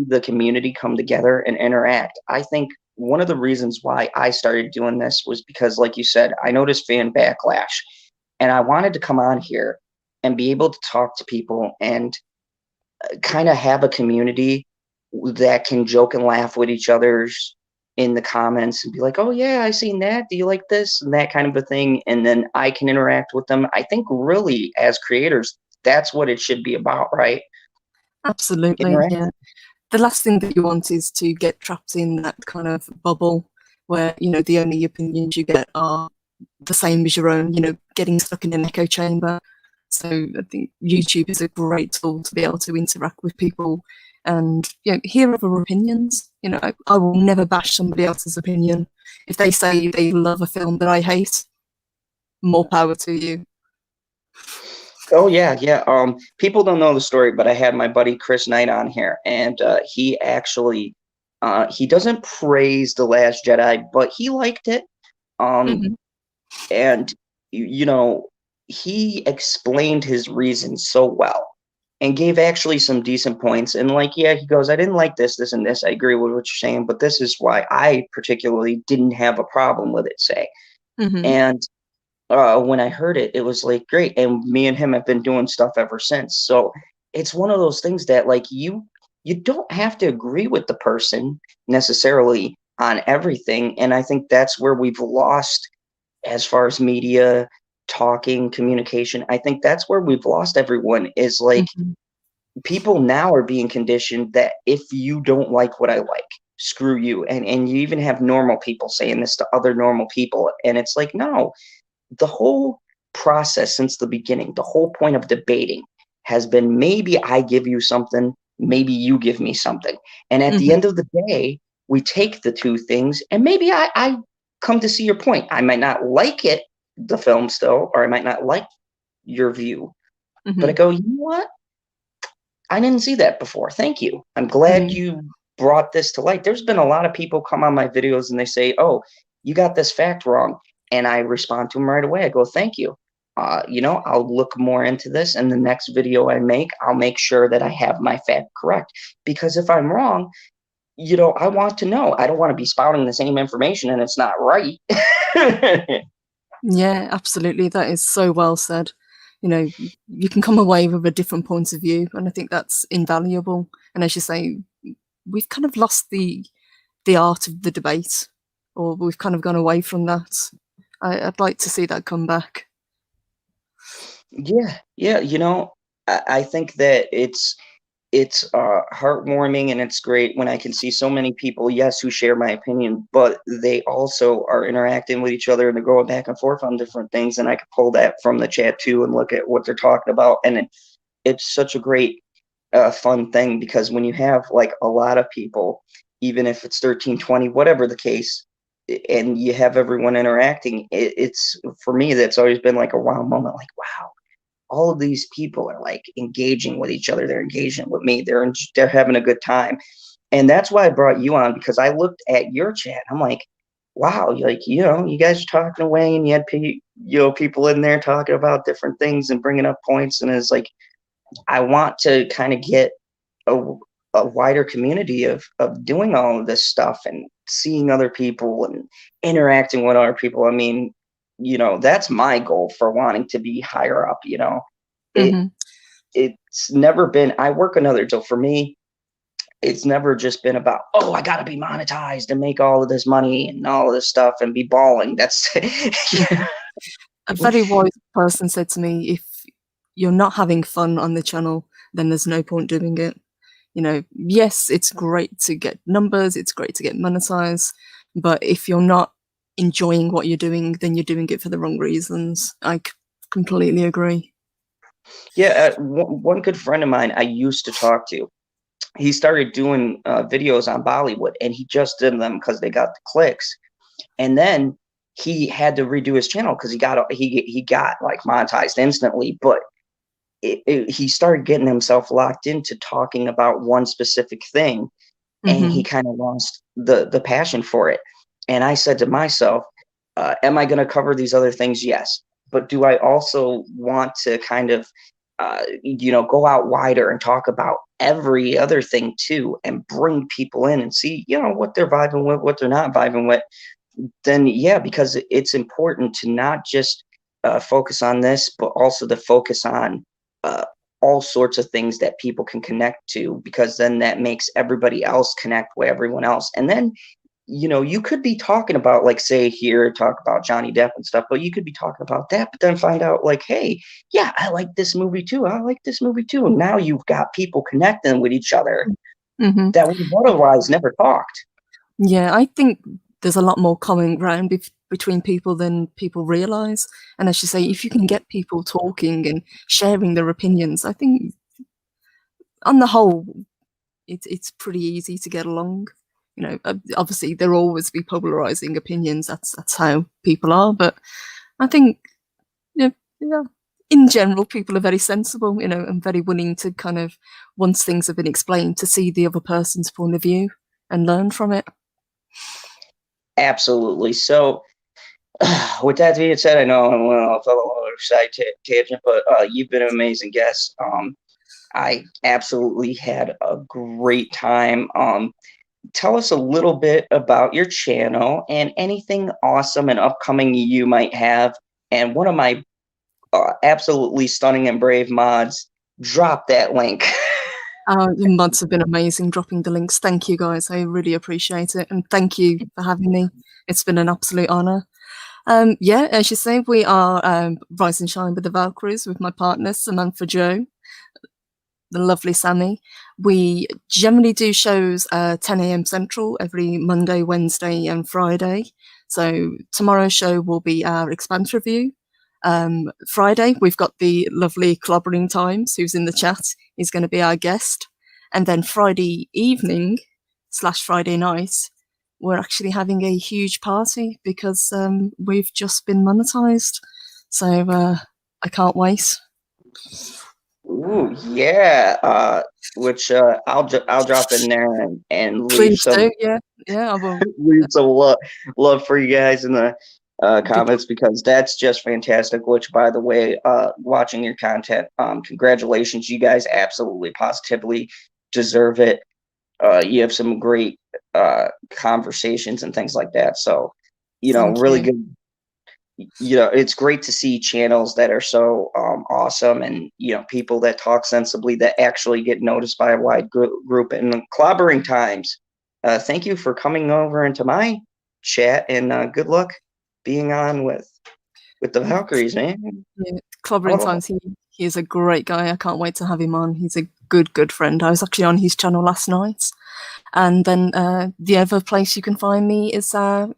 the community come together and interact, I think one of the reasons why I started doing this was because, like you said, I noticed fan backlash, and I wanted to come on here and be able to talk to people and kind of have a community that can joke and laugh with each other's in the comments and be like, oh yeah, I seen that, do you like this, and that kind of a thing, and then I can interact with them. I think really, as creators, that's what it should be about, right? Absolutely, Interact. yeah. The last thing that you want is to get trapped in that kind of bubble where, the only opinions you get are the same as your own, getting stuck in an echo chamber. So I think YouTube is a great tool to be able to interact with people and hear other opinions. I will never bash somebody else's opinion. If they say they love a film that I hate, more power to you. Oh yeah, yeah. People don't know the story, but I had my buddy Chris Knight on here, and he actually, he doesn't praise The Last Jedi, but he liked it. And he explained his reasons so well, and gave actually some decent points. And like, yeah, he goes, I didn't like this, this, and this. I agree with what you're saying, but this is why I particularly didn't have a problem with it, say. And when I heard it, it was like great. And me and him have been doing stuff ever since. So it's one of those things that, like, you don't have to agree with the person necessarily on everything. And I think that's where we've lost, as far as media, talking, communication. I think that's where we've lost everyone, is like, people now are being conditioned that if you don't like what I like, screw you. And you even have normal people saying this to other normal people. And it's like, no, the whole process since the beginning, the whole point of debating has been, maybe I give you something, maybe you give me something. And at the end of the day, we take the two things, and maybe I come to see your point. I might not like it, the film still, or I might not like your view, but I go, you know what? I didn't see that before. Thank you. I'm glad you brought this to light. There's been a lot of people come on my videos and they say, oh, you got this fact wrong. And I respond to them right away. I go, thank you. I'll look more into this, and the next video I make, I'll make sure that I have my fact correct. Because if I'm wrong, I want to know. I don't want to be spouting the same information and it's not right. Yeah, absolutely. That is so well said. You can come away with a different point of view, and I think that's invaluable. And as you say, we've kind of lost the art of the debate, or we've kind of gone away from that. I'd like to see that come back. Yeah. I think that it's heartwarming, and it's great when I can see so many people, yes, who share my opinion, but they also are interacting with each other and they're going back and forth on different things. And I can pull that from the chat too and look at what they're talking about. And it's such a great, fun thing, because when you have like a lot of people, even if it's 13, 20, whatever the case, and you have everyone interacting, it's, for me, that's always been like a wow moment. Like, wow, all of these people are like engaging with each other. They're engaging with me. They're having a good time. And that's why I brought you on, because I looked at your chat. I'm like, wow, like, you guys are talking away, and you had people in there talking about different things and bringing up points. And it's like, I want to kind of get a, a wider community of doing all of this stuff and seeing other people and interacting with other people. I mean, that's my goal for wanting to be higher up. It Hmm. it's never been, I work another, so for me, it's never just been about, oh, I got to be monetized and make all of this money and all of this stuff and be balling. That's A very wise person said to me, if you're not having fun on the channel, then there's no point doing it. Yes, it's great to get numbers, it's great to get monetized, but if you're not enjoying what you're doing, then you're doing it for the wrong reasons. I completely agree. Yeah, one good friend of mine I used to talk to, he started doing videos on Bollywood, and he just did them because they got the clicks. And then he had to redo his channel because he got like monetized instantly. But he started getting himself locked into talking about one specific thing, and he Hmm. kind of lost the passion for it. And I said to myself, am I going to cover these other things? Yes. But do I also want to kind of, go out wider and talk about every other thing too, and bring people in and see, what they're vibing with, what they're not vibing with? Then yeah, because it's important to not just focus on this, but also to focus on uh, all sorts of things that people can connect to, because then that makes everybody else connect with everyone else. And then you could be talking about, like, say here, talk about Johnny Depp and stuff, but you could be talking about that, but then find out like, hey, yeah, I like this movie too. I like this movie too. And now you've got people connecting with each other Hmm. that would have otherwise never talked. Yeah, I think there's a lot more common ground between people than people realize. And as you say, if you can get people talking and sharing their opinions, I think on the whole, it's pretty easy to get along. Obviously there'll always be polarizing opinions. That's how people are. But I think, yeah, in general, people are very sensible, and very willing to kind of, once things have been explained, to see the other person's point of view and learn from it. Absolutely. So with that being said, I know I went off on a little side tangent, but you've been an amazing guest. I absolutely had a great time. Tell us a little bit about your channel and anything awesome and upcoming you might have. And one of my absolutely stunning and brave mods, drop that link. The mods have been amazing dropping the links. Thank you guys. I really appreciate it. And thank you for having me. It's been an absolute honor. Yeah, as you say, we are Rise and Shine with the Valkyries with my partner, Samantha Joe, the lovely Sammy. We generally do shows 10 a.m. Central every Monday, Wednesday, and Friday. So tomorrow's show will be our Expanse review. Friday, we've got the lovely Clobbering Times, who's in the chat. He's going to be our guest. And then Friday evening / Friday night, we're actually having a huge party because we've just been monetized. So I can't wait. Ooh, yeah. Which I'll drop in there and leave Please some do, yeah, yeah, I will. leave some love for you guys in the Be comments, because that's just fantastic. Which, by the way, watching your content, congratulations, you guys absolutely positively deserve it. You have some great conversations and things like that. So, Thank really you. good. It's great to see channels that are so awesome, and people that talk sensibly, that actually get noticed by a wide group. And Clobbering Times, thank you for coming over into my chat, and good luck being on with the Valkyries, man. Yeah, Clobbering Oh, Times, he is a great guy. I can't wait to have him on. He's a good friend. I was actually on his channel last night. And then the other place you can find me is our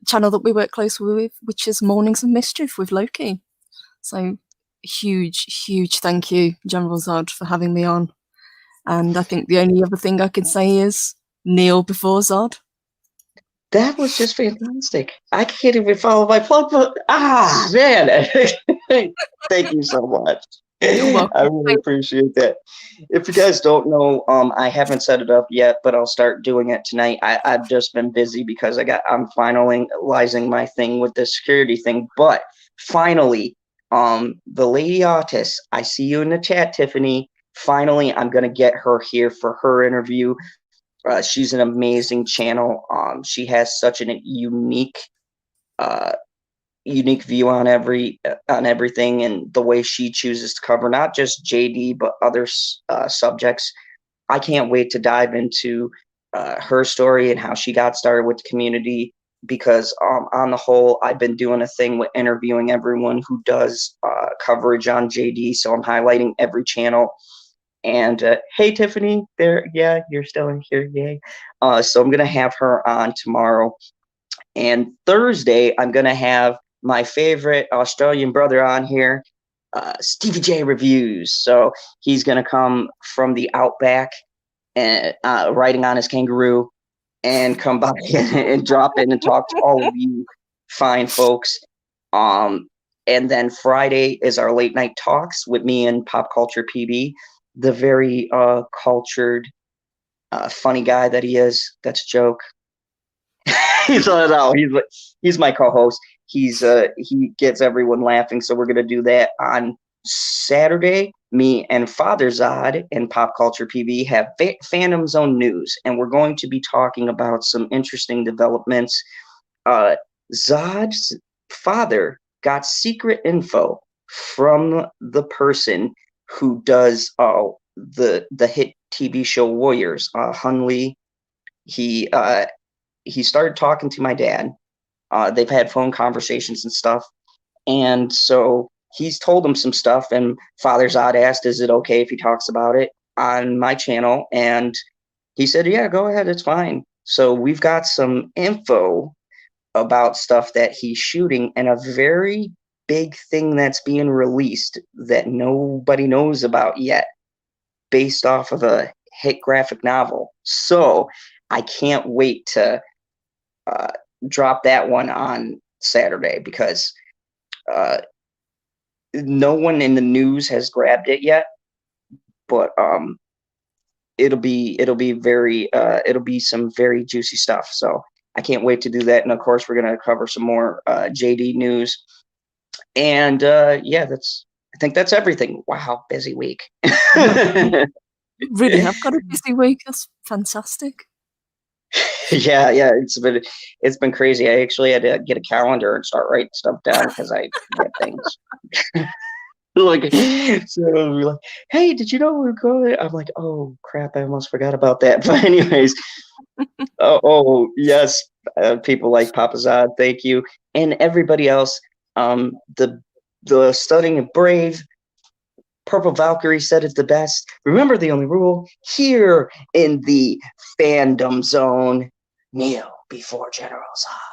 channel that we work closely with, which is Mornings of Mischief with Loki. So huge thank you, General Zod, for having me on. And I think the only other thing I can say is kneel before Zod. That was just fantastic. I can't even follow my plug, but man. Thank you so much. You're welcome. I really appreciate that. If you guys don't know, I haven't set it up yet, but I'll start doing it tonight. I've just been busy because I'm finalizing my thing with the security thing. But finally, the Lady Autis, I see you in the chat, Tiffany. Finally, I'm gonna get her here for her interview. She's an amazing channel. She has such a unique view on everything, and the way she chooses to cover not just JD but other subjects. I can't wait to dive into her story and how she got started with the community, because on the whole, I've been doing a thing with interviewing everyone who does coverage on JD, so I'm highlighting every channel. And hey, Tiffany, there, yeah, you're still in here, yay. So I'm gonna have her on tomorrow, and Thursday I'm gonna have my favorite Australian brother on here, Stevie J Reviews. So he's gonna come from the outback and riding on his kangaroo, and come by and drop in and talk to all of you fine folks. And then Friday is our late night talks with me and Pop Culture PB, the very cultured, funny guy that he is. That's a joke. He's my co-host. He gets everyone laughing. So we're gonna do that on Saturday. Me and Father Zod and Pop Culture PB have Fandom Zone news, and we're going to be talking about some interesting developments. Zod's father got secret info from the person who does the hit TV show Warriors, Hun Lee. He started talking to my dad. They've had phone conversations and stuff, and so he's told him some stuff. And Father Zod asked, "Is it okay if he talks about it on my channel?" And he said, "Yeah, go ahead, it's fine." So we've got some info about stuff that he's shooting, and a very big thing that's being released that nobody knows about yet, based off of a hit graphic novel. So I can't wait to drop that one on Saturday, because no one in the news has grabbed it yet, but it'll be some very juicy stuff. So I can't wait to do that. And of course, we're gonna cover some more JD news. And yeah, I think that's everything. Wow, busy week. Really have got a busy week. That's fantastic. Yeah, it's been crazy. I actually had to get a calendar and start writing stuff down because I forget things. Like, so it'll be like, hey, did you know we're going? I'm like, oh crap, I almost forgot about that. But anyways, yes, people like Papa Zod, thank you, and everybody else. The stunning and brave Purple Valkyrie said it the best. Remember the only rule here in the Fandom Zone: kneel before General Zod.